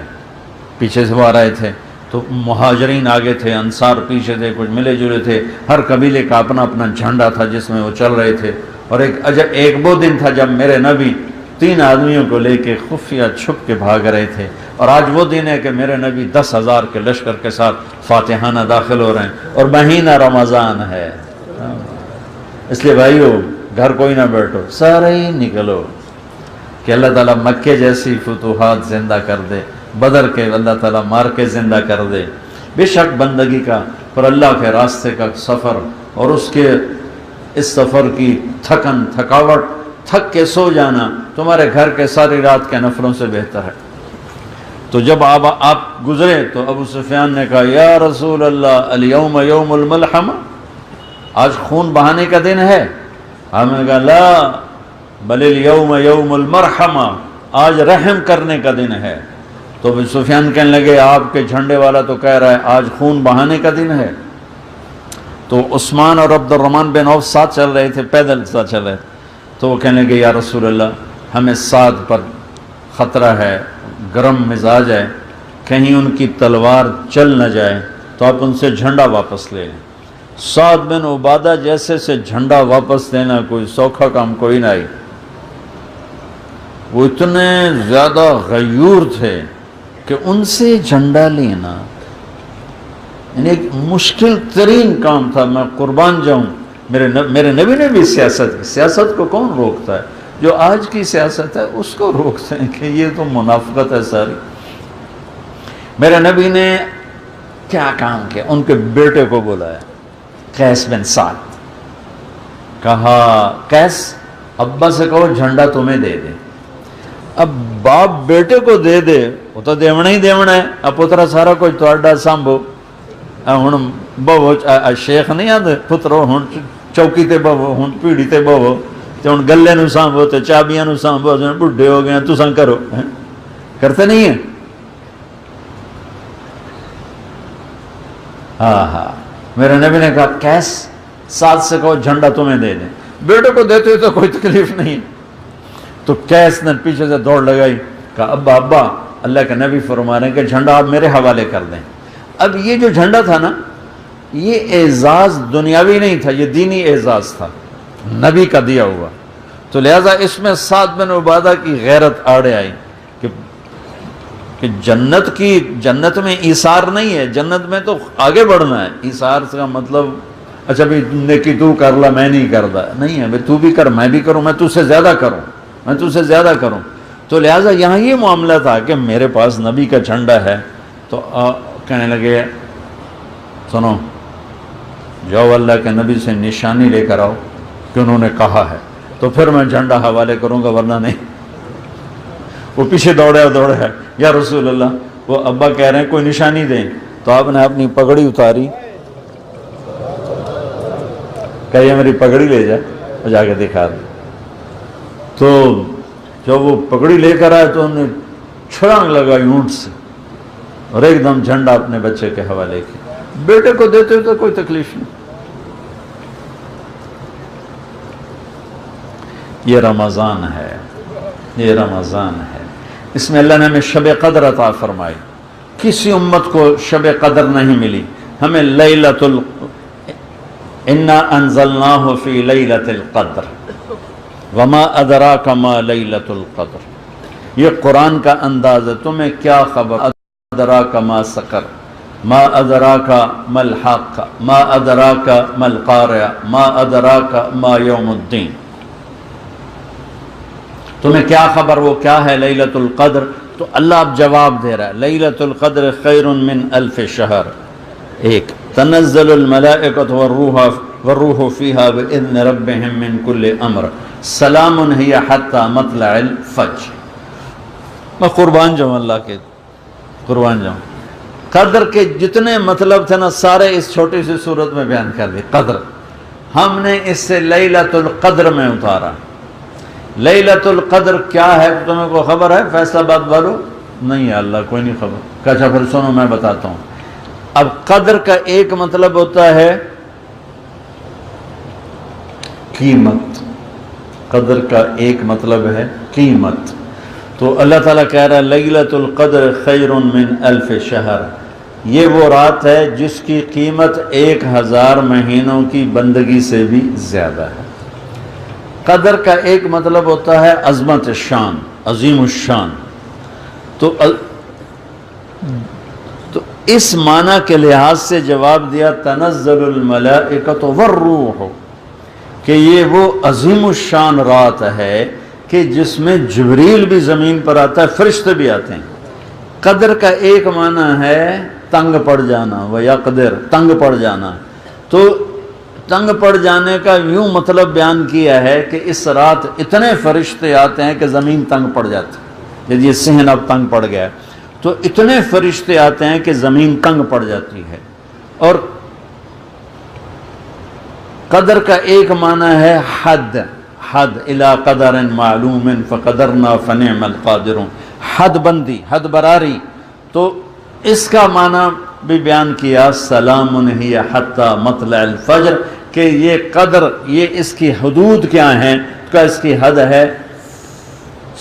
پیچھے سے وہ آ رہے تھے، تو مہاجرین آگے تھے، انصار پیچھے تھے، کچھ ملے جلے تھے، ہر قبیلے کا اپنا اپنا جھنڈا تھا جس میں وہ چل رہے تھے۔ اور ایک وہ دن تھا جب میرے نبی 3 آدمیوں کو لے کے خفیہ چھپ کے بھاگ رہے تھے، اور آج وہ دن ہے کہ میرے نبی 10,000 کے لشکر کے ساتھ فاتحانہ داخل ہو رہے ہیں، اور مہینہ رمضان ہے۔ اس لیے بھائیو گھر کوئی نہ بیٹھو، سارے ہی نکلو کہ اللہ تعالیٰ مکے جیسی فتوحات زندہ کر دے، بدر کے اللہ تعالیٰ مار کے زندہ کر دے۔ بے شک بندگی کا پر اللہ کے راستے کا سفر اور اس سفر کی تھکن تھکاوٹ، تھک کے سو جانا تمہارے گھر کے ساری رات کے نفلوں سے بہتر ہے۔ تو جب آپ گزرے تو ابو سفیان نے کہا یا رسول اللہ الیوم یوم الملحمہ، آج خون بہانے کا دن ہے؟ ہم نے کہا لا بل الیوم یوم المرحمہ، آج رحم کرنے کا دن ہے۔ تو ابو سفیان کہنے لگے آپ کے جھنڈے والا تو کہہ رہا ہے آج خون بہانے کا دن ہے۔ تو عثمان اور عبد الرحمن بن عوف ساتھ چل رہے تھے، پیدل ساتھ چل رہے تھے، تو وہ کہنے لگے یا رسول اللہ ہمیں سعد پر خطرہ ہے، گرم مزاج ہے، کہیں ان کی تلوار چل نہ جائے، تو آپ ان سے جھنڈا واپس لے لیں۔ سعد بن عبادہ جیسے سے جھنڈا واپس لینا کوئی سوکھا کام کوئی نہ آئی، وہ اتنے زیادہ غیور تھے کہ ان سے جھنڈا لینا یعنی ایک مشکل ترین کام تھا۔ میں قربان جاؤں، میرے نبی نے بھی سیاست کو کون روکتا ہے؟ جو آج کی سیاست ہے اس کو روکتے ہیں کہ یہ تو منافقت ہے ساری۔ میرے نبی نے کیا کام کیا؟ ان کے بیٹے کو بلایا، قیس بن سعد، کہا قیس ابا سے کہو جھنڈا تمہیں دے دے۔ اب باپ بیٹے کو دے دے، وہ تو دیونا ہی دیونا ہے، اب پترا سارا کچھ توڑا سانبو، ہوں بہو شیخ نہیں آتے پترو، ہوں چوکی تے بہو، ہوں پیڑھی تے بہو، تو ہوں گلے نو سانبو، تو چابیاں نو سانبو، بڈھے ہو گئے تساں کرو، کرتے نہیں ہیں؟ ہاں میرے نبی نے کہا قیس سعد سے کہو جھنڈا تمہیں دے دیں، بیٹے کو دیتے تو کوئی تکلیف نہیں۔ تو قیس نے پیچھے سے دوڑ لگائی، کہا ابا اللہ کے نبی فرما رہے ہیں کہ جھنڈا آپ میرے حوالے کر دیں۔ اب یہ جو جھنڈا تھا نا، یہ اعزاز دنیاوی نہیں تھا، یہ دینی اعزاز تھا، نبی کا دیا ہوا۔ تو لہٰذا اس میں سعد بن عبادہ کی غیرت آڑے آئی کہ جنت میں ایثار نہیں ہے، جنت میں تو آگے بڑھنا ہے۔ ایثار کا مطلب اچھا بھی نیکی تو کر لا میں نہیں کرتا، نہیں ہے، تو بھی کر میں بھی کروں، میں تجھ سے زیادہ کروں، میں تجھ سے زیادہ کروں۔ تو لہٰذا یہاں یہ معاملہ تھا کہ میرے پاس نبی کا جھنڈا ہے، تو کہنے لگے سنو، جاؤ اللہ کے نبی سے نشانی لے کر آؤ کہ انہوں نے کہا ہے، تو پھر میں جھنڈا حوالے کروں گا، ورنہ نہیں۔ وہ پیچھے دوڑے ہے، یا رسول اللہ وہ ابا کہہ رہے ہیں کوئی نشانی دیں، تو آپ نے اپنی پگڑی اتاری، کہ یہ میری پگڑی لے جائے، اور جا کے دکھا دی۔ تو جب وہ پگڑی لے کر آئے تو انہوں نے چھلانگ لگائی اونٹ سے، اور ایک دم جھنڈا اپنے بچے کے حوالے کیا۔ بیٹے کو دیتے تو کوئی تکلیف نہیں۔ یہ رمضان ہے، یہ رمضان ہے، اس میں اللہ نے ہمیں شب قدر عطا فرمائی۔ کسی امت کو شب قدر نہیں ملی، ہمیں لیلۃ انا انزلناہ فی لیلۃ القدر وما ادراک ما لیلۃ القدر۔ یہ قرآن کا انداز ہے، تمہیں کیا خبر، ادراک ما سقر، ما ادراک ما الحق، ما ادراک ما القارعہ، ما ادراک ما یوم الدین۔ تمہیں کیا خبر وہ کیا ہے لیلۃ القدر؟ تو اللہ اب جواب دے رہا ہے، لیلۃ القدر خیر من الف شہر۔ ایک تنزل الملائکۃ والروح فیہا باذن ربہم من کل امر سلام ہی حتی مطلع الفجر۔ میں قربان جاؤں، اللہ کے قربان جاؤں، قدر کے جتنے مطلب تھے نا سارے اس چھوٹی سی صورت میں بیان کر دی۔ قدر ہم نے اس سے لیلۃ القدر میں اتارا۔ لیلۃ القدر کیا ہے تمہیں کو خبر ہے فیصل آباد والو؟ نہیں ہے، اللہ کوئی نہیں خبر۔ اچھا پھر سنو میں بتاتا ہوں۔ اب قدر کا ایک مطلب ہوتا ہے قیمت، قدر کا ایک مطلب ہے قیمت۔ تو اللہ تعالیٰ کہہ رہا ہے لیلۃ القدر خیر من الف شہر، یہ وہ رات ہے جس کی قیمت 1000 مہینوں کی بندگی سے بھی زیادہ ہے۔ قدر کا ایک مطلب ہوتا ہے عظمت شان، عظیم الشان۔ تو اس معنی کے لحاظ سے جواب دیا تنزل الملائکۃ والروح، کہ یہ وہ عظیم الشان رات ہے کہ جس میں جبریل بھی زمین پر آتا ہے، فرشتے بھی آتے ہیں۔ قدر کا ایک معنی ہے تنگ پڑ جانا، وَيَقْدِرْ تنگ پڑ جانا۔ تو تنگ پڑ جانے کا یوں مطلب بیان کیا ہے کہ اس رات اتنے فرشتے آتے ہیں کہ زمین تنگ پڑ جاتی ہے۔ جب یہ صحن اب تنگ پڑ گیا تو اتنے فرشتے آتے ہیں کہ زمین تنگ پڑ جاتی ہے۔ اور قدر کا ایک معنی ہے حد، حد الی قدر معلوم فقدرنا فنعم القادرون، حد بندی، حد براری۔ تو اس کا معنی بھی بیان کیا سلام ہی حتی مطلع الفجر، کہ یہ قدر، یہ اس کی حدود کیا ہیں، اس کی حد ہے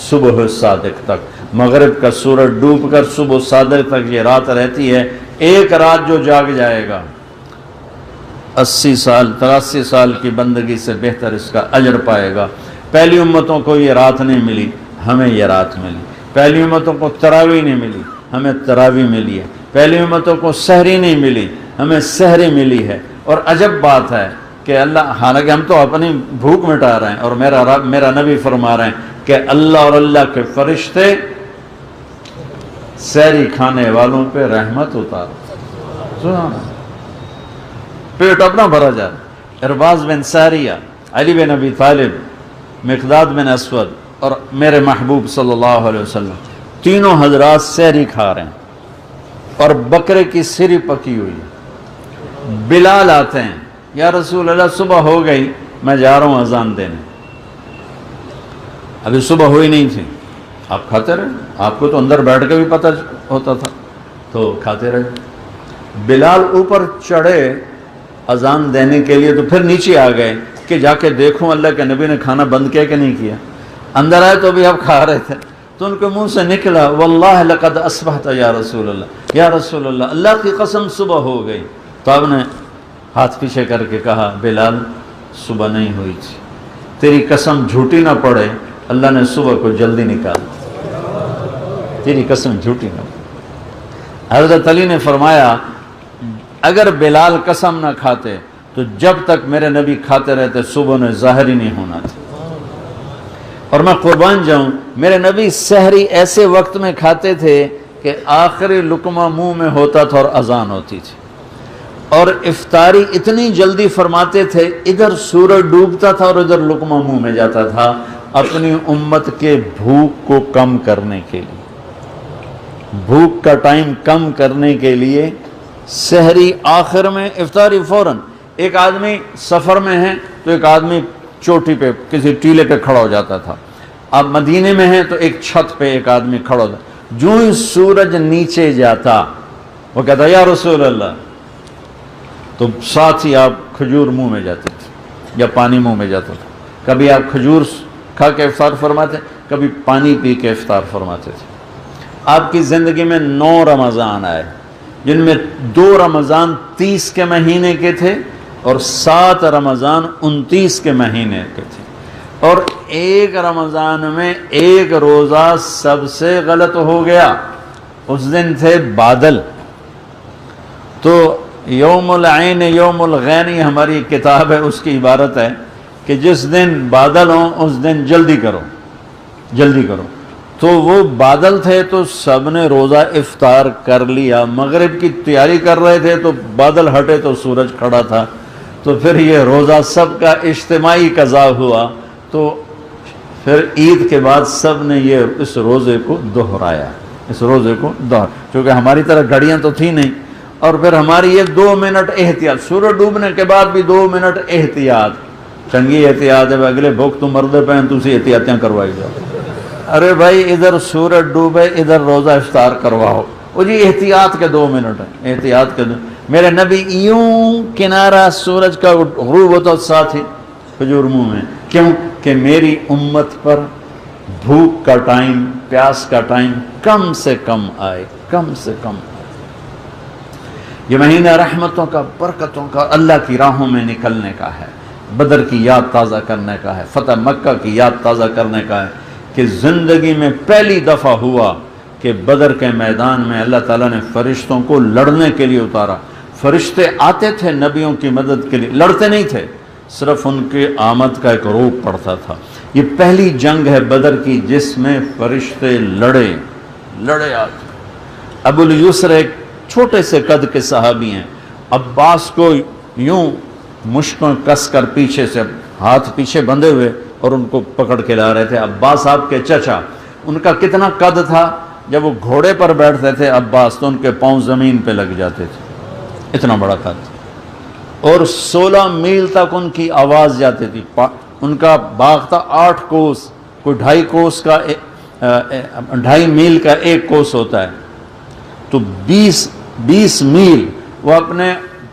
صبح صادق تک، مغرب کا سورج ڈوب کر صبح صادق تک یہ رات رہتی ہے۔ ایک رات جو جاگ جائے گا 80 سال 83 سال کی بندگی سے بہتر اس کا اجر پائے گا۔ پہلی امتوں کو یہ رات نہیں ملی، ہمیں یہ رات ملی۔ پہلی امتوں کو تراویح نہیں ملی، ہمیں تراویح ملی ہے۔ پہلی امتوں کو سحری نہیں ملی، ہمیں سحری ملی ہے۔ اور عجب بات ہے کہ اللہ، حالانکہ ہم تو اپنی بھوک مٹا رہے ہیں، اور میرا نبی فرما رہے ہیں کہ اللہ اور اللہ کے فرشتے سحری کھانے والوں پہ رحمت اتار، پیٹ اپنا بھرا جا رہا۔ ارباز بن ساریہ، علی بن ابی طالب، مقداد بن اسود اور میرے محبوب صلی اللہ علیہ وسلم، تینوں حضرات سحری کھا رہے ہیں اور بکرے کی سری پکی ہوئی ہے۔ بلال آتے ہیں، یا رسول اللہ صبح ہو گئی، میں جا رہا ہوں اذان دینے۔ ابھی صبح ہوئی نہیں تھی، آپ کھاتے رہے، آپ کو تو اندر بیٹھ کے بھی پتہ ہوتا تھا، تو کھاتے رہے۔ بلال اوپر چڑھے اذان دینے کے لیے، تو پھر نیچے آ گئے کہ جا کے دیکھوں اللہ کے نبی نے کھانا بند کیا کہ نہیں کیا۔ اندر آئے تو بھی آپ کھا رہے تھے، تو ان کے منہ سے نکلا واللہ لقد اصبحت یا رسول اللہ، یا رسول اللہ، اللہ کی قسم صبح ہو گئی۔ تو آپ نے ہاتھ پیچھے کر کے کہا بلال صبح نہیں ہوئی تھی، تیری قسم جھوٹی نہ پڑے، اللہ نے صبح کو جلدی نکال، تیری قسم جھوٹی نہ پڑے۔ حضرت علی نے فرمایا اگر بلال قسم نہ کھاتے تو جب تک میرے نبی کھاتے رہتے صبح نے ظاہر ہی نہیں ہونا تھا۔ اور میں قربان جاؤں، میرے نبی سحری ایسے وقت میں کھاتے تھے کہ آخری لقمہ منہ میں ہوتا تھا اور اذان ہوتی تھی، اور افطاری اتنی جلدی فرماتے تھے، ادھر سورج ڈوبتا تھا اور ادھر لقمہ منہ میں جاتا تھا، اپنی امت کے بھوک کو کم کرنے کے لیے، بھوک کا ٹائم کم کرنے کے لیے سحری آخر میں، افطاری فوراً۔ ایک آدمی سفر میں ہے تو ایک آدمی چوٹی پہ کسی ٹیلے پہ کھڑا ہو جاتا تھا، اب مدینے میں ہے تو ایک چھت پہ ایک آدمی کھڑا ہوتا، جو ہی سورج نیچے جاتا وہ کہتا یا رسول اللہ، تو ساتھ ہی آپ کھجور منہ میں جاتے تھے یا پانی منہ میں جاتا تھا۔ کبھی آپ کھجور کھا کے افطار فرماتے، کبھی پانی پی کے افطار فرماتے تھے۔ آپ کی زندگی میں 9 رمضان آئے، جن میں 2 رمضان 30 کے مہینے کے تھے اور 7 رمضان 29 کے مہینے کے تھے، اور ایک رمضان میں ایک روزہ سب سے غلط ہو گیا، اس دن تھے بادل۔ تو یوم العین یوم الغین ہماری کتاب ہے، اس کی عبارت ہے کہ جس دن بادل ہوں اس دن جلدی کرو، جلدی کرو۔ تو وہ بادل تھے تو سب نے روزہ افطار کر لیا، مغرب کی تیاری کر رہے تھے تو بادل ہٹے تو سورج کھڑا تھا، تو پھر یہ روزہ سب کا اجتماعی قضا ہوا، تو پھر عید کے بعد سب نے یہ اس روزے کو دہرایا، اس روزے کو چونکہ ہماری طرح گھڑیاں تو تھی نہیں، اور پھر ہماری یہ 2 منٹ احتیاط، سورج ڈوبنے کے بعد بھی 2 منٹ احتیاط، چنگی احتیاط ہے، اگلے بھوک تو مردے پہ تسی احتیاطیاں کروائی جاؤ، ارے بھائی ادھر سورج ڈوبے ادھر روزہ افطار کرواؤ، وہ جی احتیاط کے 2 منٹ ہیں، احتیاط کے 2۔ میرے نبی یوں کنارہ سورج کا غروب ہوتا ساتھ ہی کھجور منہ میں، کیوں کہ میری امت پر بھوک کا ٹائم، پیاس کا ٹائم کم سے کم آئے، کم سے کم آئے۔ یہ مہینہ رحمتوں کا، برکتوں کا، اللہ کی راہوں میں نکلنے کا ہے، بدر کی یاد تازہ کرنے کا ہے، فتح مکہ کی یاد تازہ کرنے کا ہے، کہ زندگی میں پہلی دفعہ ہوا کہ بدر کے میدان میں اللہ تعالیٰ نے فرشتوں کو لڑنے کے لیے اتارا۔ فرشتے آتے تھے نبیوں کی مدد کے لیے، لڑتے نہیں تھے، صرف ان کے آمد کا ایک روپ پڑتا تھا۔ یہ پہلی جنگ ہے بدر کی جس میں فرشتے لڑے آتے۔ ابو الیسر ایک چھوٹے سے قد کے صحابی ہیں، عباس کو یوں مشکوں کس کر پیچھے سے ہاتھ پیچھے بندھے ہوئے اور ان کو پکڑ کے لا رہے تھے۔ عباس آپ کے چچا، ان کا کتنا قد تھا، جب وہ گھوڑے پر بیٹھتے تھے عباس تو ان کے پاؤں زمین پہ لگ جاتے تھے، اتنا بڑا قد، اور 16 میل تک ان کی آواز جاتی تھی۔ ان کا باغ تھا 8 کوس، کوئی 2.5 کوس کا 2.5 میل کا 1 کوس ہوتا ہے، تو 20 میل وہ اپنے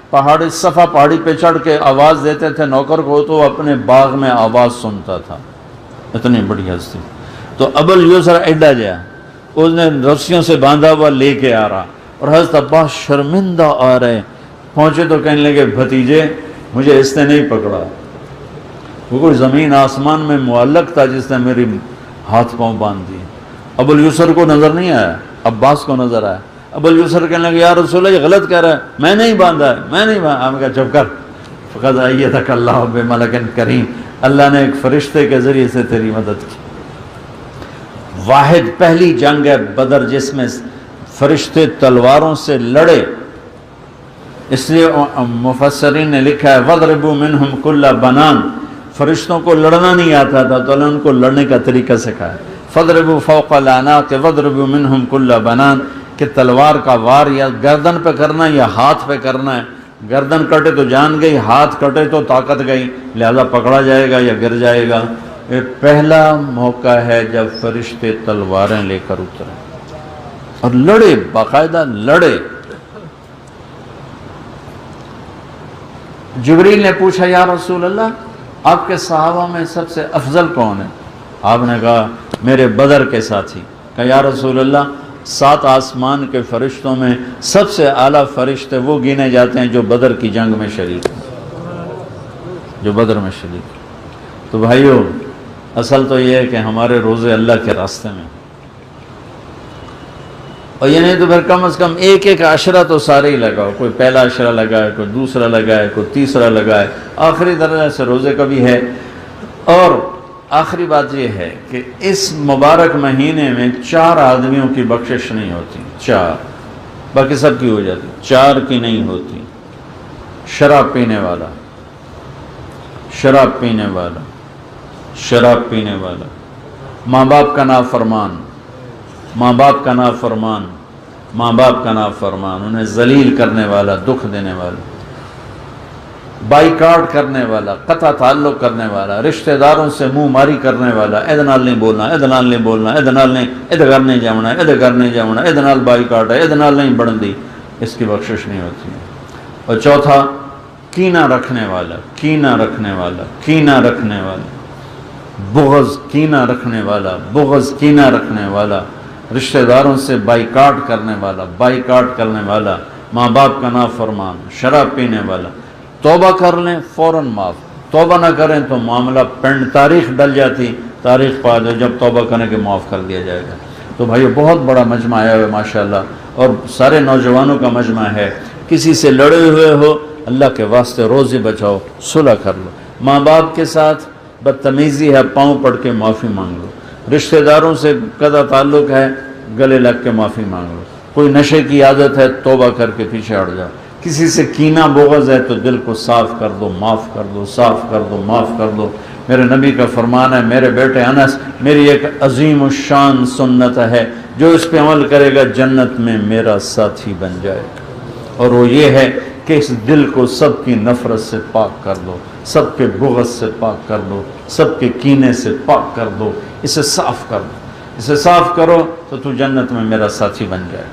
پہاڑی صفا پہاڑی پہ چڑھ کے آواز دیتے تھے نوکر کو، تو وہ اپنے باغ میں آواز سنتا تھا، اتنی بڑی ہستی۔ تو ابو الیسر ایڈا جا، اس نے رسیوں سے باندھا ہوا لے کے آ رہا، اور حضرت عباس شرمندہ آ رہے، پہنچے تو کہنے لگے بھتیجے مجھے اس نے نہیں پکڑا، وہ کوئی زمین آسمان میں معلق تھا جس نے میری ہاتھ پاؤں باندھ دیے۔ ابو الیسر کو نظر نہیں آیا، عباس کو نظر آیا۔ ابو الیسر کہنے لگے یا رسول اللہ یہ غلط کہہ رہا ہے، میں نہیں باندھا ہے، میں نہیں باندھا۔ آپ نے کہا چپ کر، فقط ایدک اللہ بملک کریم، اللہ نے ایک فرشتے کے ذریعے سے تیری مدد کی۔ واحد پہلی جنگ ہے بدر جس میں فرشتے تلواروں سے لڑے، اس لیے مفسرین نے لکھا ہے وَضْرِبُوا مِنْهُمْ كُلَّ بَنَانٍ، فرشتوں کو لڑنا نہیں آتا تھا تو اللہ نے ان کو لڑنے کا طریقہ سکھایا۔ فَضْرِبُوا فَوْقَ الْأَعْنَاقِ وَضْرِبُوا مِنْهُمْ كُلَّ بَنَانٍ، کہ تلوار کا وار یا گردن پہ کرنا ہے یا ہاتھ پہ کرنا ہے، گردن کٹے تو جان گئی، ہاتھ کٹے تو طاقت گئی، لہذا پکڑا جائے گا یا گر جائے گا۔ یہ پہلا موقع ہے جب فرشتے تلواریں لے کر اترے اور لڑے، باقاعدہ لڑے۔ جبریل نے پوچھا یا رسول اللہ آپ کے صحابہ میں سب سے افضل کون ہے؟ آپ نے کہا میرے بدر کے ساتھی۔ کہا یا رسول اللہ 7 آسمان کے فرشتوں میں سب سے اعلیٰ فرشتے وہ گنے جاتے ہیں جو بدر کی جنگ میں شریک ہیں، جو بدر میں شریک ہیں۔ تو بھائیو اصل تو یہ ہے کہ ہمارے روزے اللہ کے راستے میں، اور یہ نہیں تو پھر کم از کم ایک عشرہ تو سارے ہی لگاؤ، کوئی پہلا عشرہ لگائے، کوئی دوسرا لگائے، کوئی تیسرا لگائے، آخری درجہ سے روزے کا بھی ہے۔ اور آخری بات یہ ہے کہ اس مبارک مہینے میں 4 آدمیوں کی بخشش نہیں ہوتی، 4، باقی سب کی ہو جاتی، 4 کی نہیں ہوتی۔ شراب پینے والا، شراب پینے والا، شراب پینے والا، ماں باپ کا نافرمان، ماں باپ کا نافرمان، ماں باپ کا نافرمان، انہیں ذلیل کرنے والا، دکھ دینے والا، بائیکاٹ کرنے والا، قطع تعلق کرنے والا، رشتہ داروں سے منہ ماری کرنے والا، ادھر نال نہیں بولنا، ادھر نال نہیں بولنا، ادھر نال نہیں، ادھر گھر نہیں جانا، ادھر گھر نہیں جانا، ادھر نال بائیکاٹ ہے، ادھر نال نہیں بڑھن دی، اس کی بخشش نہیں ہوتی۔ اور چوتھا، کینہ رکھنے والا، کینہ رکھنے والا، کینہ رکھنے والا، بغض، کینہ رکھنے والا، بغض، کینہ رکھنے والا، رشتہ داروں سے بائیکاٹ کرنے والا، بائیکاٹ کرنے والا، ماں باپ کا نافرمان، شراب پینے والا، توبہ کر لیں فوراً معاف، توبہ نہ کریں تو معاملہ پینڈ، تاریخ ڈل جاتی، تاریخ پا دو، جب توبہ کرنے کے معاف کر دیا جائے گا۔ تو بھائیو بہت بڑا مجمع آیا ہے ماشاءاللہ، اور سارے نوجوانوں کا مجمع ہے۔ کسی سے لڑے ہوئے ہو، اللہ کے واسطے روزی بچاؤ، صلح کر لو، ماں باپ کے ساتھ بدتمیزی ہے، پاؤں پڑ کے معافی مانگ لو، رشتہ داروں سے قطع تعلق ہے، گلے لگ کے معافی مانگ لو، کوئی نشے کی عادت ہے، توبہ کر کے پیچھے ہٹ جاؤ، کسی سے کینہ بغض ہے تو دل کو صاف کر دو، معاف کر دو، صاف کر دو، معاف کر دو۔ میرے نبی کا فرمان ہے، میرے بیٹے انس، میری ایک عظیم الشان سنت ہے، جو اس پہ عمل کرے گا جنت میں میرا ساتھی بن جائے گا، اور وہ یہ ہے کہ اس دل کو سب کی نفرت سے پاک کر دو، سب کے بغض سے پاک کر دو، سب کے کینے سے پاک کر دو، اسے صاف کر دو، اسے صاف کرو تو جنت میں میرا ساتھی بن جائے۔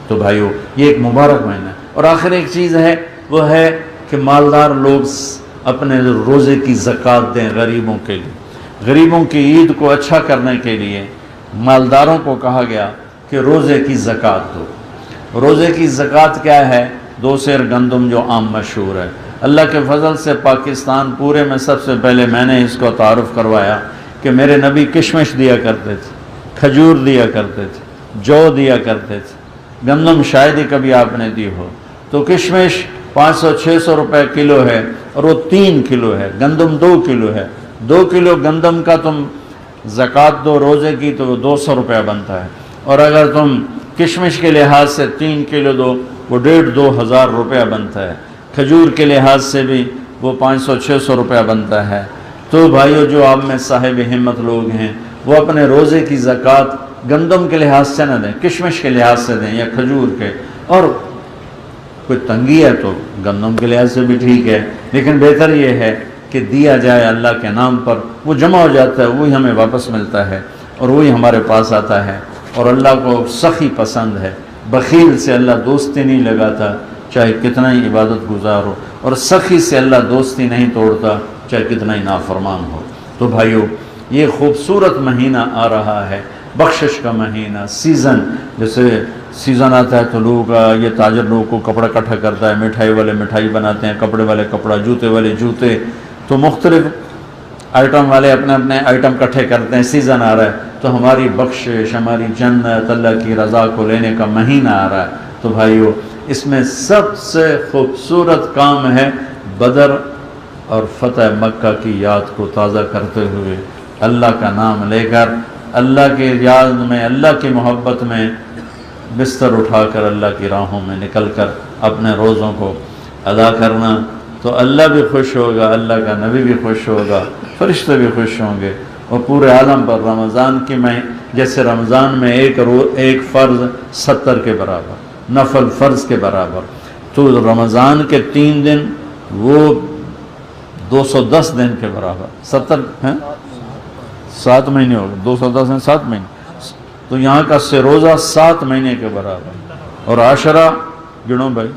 تو بھائیو یہ ایک مبارک مہینہ ہے۔ اور آخر ایک چیز ہے، وہ ہے کہ مالدار لوگ اپنے روزے کی زکوٰۃ دیں غریبوں کے لیے۔ غریبوں کی عید کو اچھا کرنے کے لیے مالداروں کو کہا گیا کہ روزے کی زکوٰۃ دو۔ روزے کی زکوٰۃ کیا ہے؟ 2 سیر گندم، جو عام مشہور ہے۔ اللہ کے فضل سے پاکستان پورے میں سب سے پہلے میں نے اس کو تعارف کروایا کہ میرے نبی کشمش دیا کرتے تھے، کھجور دیا کرتے تھے، جو دیا کرتے تھے، گندم شاید ہی کبھی آپ نے دی ہو۔ تو کشمش 500-600 روپے کلو ہے، اور وہ 3 کلو ہے، گندم 2 کلو ہے۔ 2 کلو گندم کا تم زکوٰۃ دو روزے کی تو وہ 200 روپے بنتا ہے، اور اگر تم کشمش کے لحاظ سے 3 کلو دو، وہ 1,500-2,000 روپے بنتا ہے۔ کھجور کے لحاظ سے بھی وہ 500-600 روپے بنتا ہے۔ تو بھائیو جو آپ میں صاحب ہمت لوگ ہیں، وہ اپنے روزے کی زکوٰۃ گندم کے لحاظ سے نہ دیں، کشمش کے لحاظ سے دیں یا کھجور کے، اور کوئی تنگی ہے تو گندم کے لحاظ سے بھی ٹھیک ہے، لیکن بہتر یہ ہے کہ دیا جائے اللہ کے نام پر، وہ جمع ہو جاتا ہے، وہی ہمیں واپس ملتا ہے، اور وہی ہمارے پاس آتا ہے۔ اور اللہ کو سخی پسند ہے، بخیل سے اللہ دوستی نہیں لگاتا چاہے کتنا ہی عبادت گزار ہو، اور سخی سے اللہ دوستی نہیں توڑتا چاہے کتنا ہی نافرمان ہو۔ تو بھائیو یہ خوبصورت مہینہ آ رہا ہے، بخشش کا مہینہ، سیزن، جیسے سیزن آتا ہے تو لوگ یہ تاجر لوگوں کو کپڑا اکٹھا کرتا ہے، مٹھائی والے مٹھائی بناتے ہیں، کپڑے والے کپڑا، جوتے والے جوتے، تو مختلف آئٹم والے اپنے اپنے آئٹم اکٹھے کرتے ہیں۔ سیزن آ رہا ہے تو ہماری بخشش، ہماری جنت، اللہ کی رضا کو لینے کا مہینہ آ رہا ہے۔ تو بھائیو اس میں سب سے خوبصورت کام ہے بدر اور فتح مکہ کی یاد کو تازہ کرتے ہوئے، اللہ کا نام لے کر، اللہ کی یاد میں، اللہ کی محبت میں بستر اٹھا کر اللہ کی راہوں میں نکل کر اپنے روزوں کو ادا کرنا، تو اللہ بھی خوش ہوگا، اللہ کا نبی بھی خوش ہوگا، فرشتے بھی خوش ہوں گے، اور پورے عالم پر رمضان کی جیسے رمضان میں ایک فرض 70 کے برابر، نفل فرض کے برابر، تو رمضان کے 3 دن وہ 210 دن کے برابر، 70 ہیں، 7 مہینے ہو گئے، 210 ہیں 7 مہینے، تو یہاں کا سے روزہ 7 مہینے کے برابر، اور عاشرہ گنو بھائی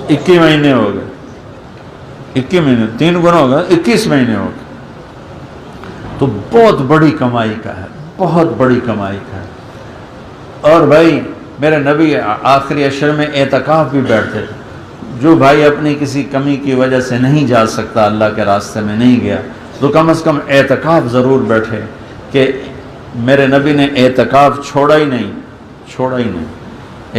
21 مہینے ہو گئے، 21 مہینے 3 گنا ہو گئے، 21 مہینے ہو گئے۔ تو بہت بڑی کمائی کا ہے، بہت بڑی کمائی کا ہے۔ اور بھائی میرے نبی آخری عشر میں اعتکاف بھی بیٹھتے تھے۔ جو بھائی اپنی کسی کمی کی وجہ سے نہیں جا سکتا، اللہ کے راستے میں نہیں گیا، تو کم از کم اعتکاف ضرور بیٹھے، کہ میرے نبی نے اعتکاف چھوڑا ہی نہیں، چھوڑا ہی نہیں۔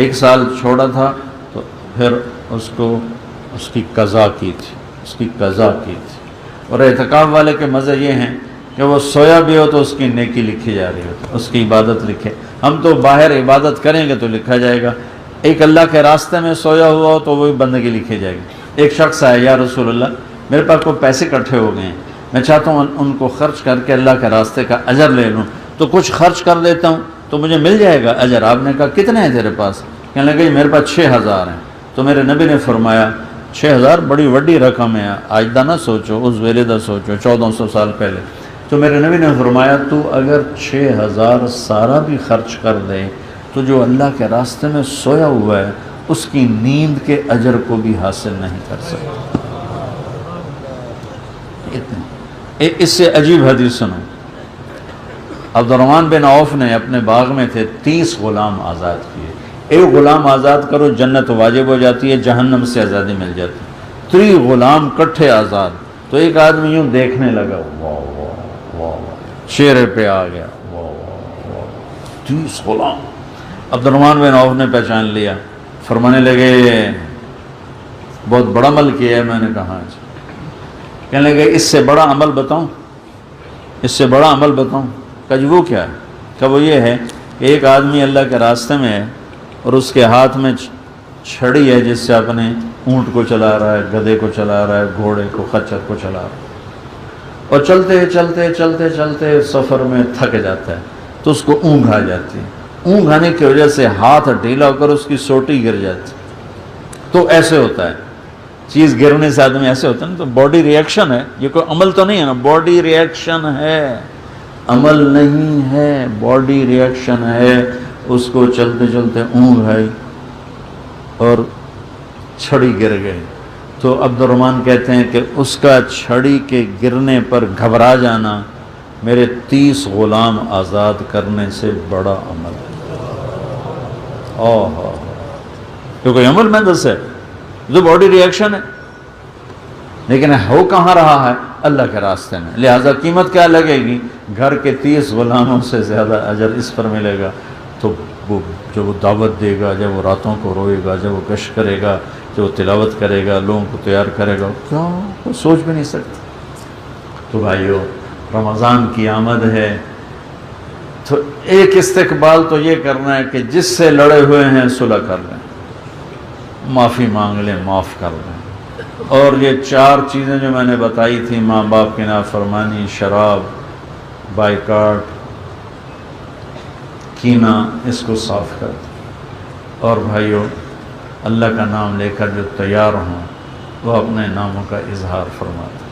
1 سال چھوڑا تھا تو پھر اس کی قضا کی تھی، اس کی قضا کی تھی۔ اور اعتکاف والے کے مزے یہ ہیں کہ وہ سویا بھی ہو تو اس کی نیکی لکھی جا رہی ہو، اس کی عبادت لکھے. ہم تو باہر عبادت کریں گے تو لکھا جائے گا، ایک اللہ کے راستے میں سویا ہوا ہو تو وہ بندگی لکھی جائے گی. ایک شخص آیا، یا رسول اللہ میرے پاس کوئی پیسے اکٹھے ہو گئے ہیں، میں چاہتا ہوں ان کو خرچ کر کے اللہ کے راستے کا اجر لے لوں، تو کچھ خرچ کر دیتا ہوں تو مجھے مل جائے گا اجر. آپ نے کہا کتنے ہیں تیرے پاس؟ کہنے لگے میرے پاس 6000 ہیں. تو میرے نبی نے فرمایا 6000 بڑی وڈی رقم ہے، آج دا نہ سوچو، اس ویلے دا سوچو، 1400 سال پہلے. تو میرے نبی نے فرمایا تو اگر 6000 سارا بھی خرچ کر دے تو جو اللہ کے راستے میں سویا ہوا ہے اس کی نیند کے اجر کو بھی حاصل نہیں کر سکتا. اس سے عجیب حدیث سنو. عبد الرحمن بن عوف نے اپنے باغ میں تھے 30 غلام آزاد کیے. ایک غلام آزاد کرو جنت واجب ہو جاتی ہے، جہنم سے آزادی مل جاتی ہے. 30 غلام کٹھے آزاد. تو ایک آدمی یوں دیکھنے لگا، واہ واہ واہ، چہرے پہ آ گیا، واہ واہ واہ، 30 غلام. عبد الرحمن بن عوف نے پہچان لیا، فرمانے لگے بہت بڑا عمل کیا ہے. میں نے کہا جی. کہنے لگے اس سے بڑا عمل بتاؤں، اس سے بڑا عمل بتاؤں. کہا جی وہ کیا ہے؟ کہ وہ یہ ہے کہ ایک آدمی اللہ کے راستے میں ہے اور اس کے ہاتھ میں چھڑی ہے جس سے اپنے اونٹ کو چلا رہا ہے، گدھے کو چلا رہا ہے، گھوڑے کو، خچر کو چلا رہا ہے، اور چلتے چلتے چلتے چلتے سفر میں تھک جاتا ہے تو اس کو اونگھ آ جاتی ہے. اونگھ آنے کی وجہ سے ہاتھ ڈھیلا ہو کر اس کی سوٹی گر جاتی. تو ایسے ہوتا ہے، چیز گرنے سے آدمی ایسے ہوتا ہے نا. تو باڈی ریئیکشن ہے، یہ کوئی عمل تو نہیں ہے نا، باڈی ریئیکشن ہے، عمل نہیں ہے، باڈی ریئیکشن ہے. اس کو چلتے چلتے اونگھ آئی اور چھڑی گر گئی. تو عبد الرحمن کہتے ہیں کہ اس کا چھڑی کے گرنے پر گھبرا جانا میرے 30 غلام آزاد کرنے سے بڑا عمل ہے. تو کوئی عمل میں دس ہے، جو باڈی ریئیکشن ہے، لیکن ہو کہاں رہا ہے؟ اللہ کے راستے میں. لہٰذا قیمت کیا لگے گی؟ گھر کے 30 غلاموں سے زیادہ اجر اس پر ملے گا. تو وہ جب وہ دعوت دے گا، جب وہ راتوں کو روئے گا، جب وہ گشت کرے گا، جب وہ تلاوت کرے گا، لوگوں کو تیار کرے گا، کیا کوئی سوچ بھی نہیں سکتا. تو بھائیو، رمضان کی آمد ہے تو ایک استقبال تو یہ کرنا ہے کہ جس سے لڑے ہوئے ہیں صلح کر لیں، معافی مانگ لیں، معاف کر لیں. اور یہ 4 چیزیں جو میں نے بتائی تھیں، ماں باپ کی نافرمانی، شراب، بائیکاٹ، کینہ، اس کو صاف کر دیں. اور بھائیو، اللہ کا نام لے کر جو تیار ہوں وہ اپنے ناموں کا اظہار فرماتے ہیں.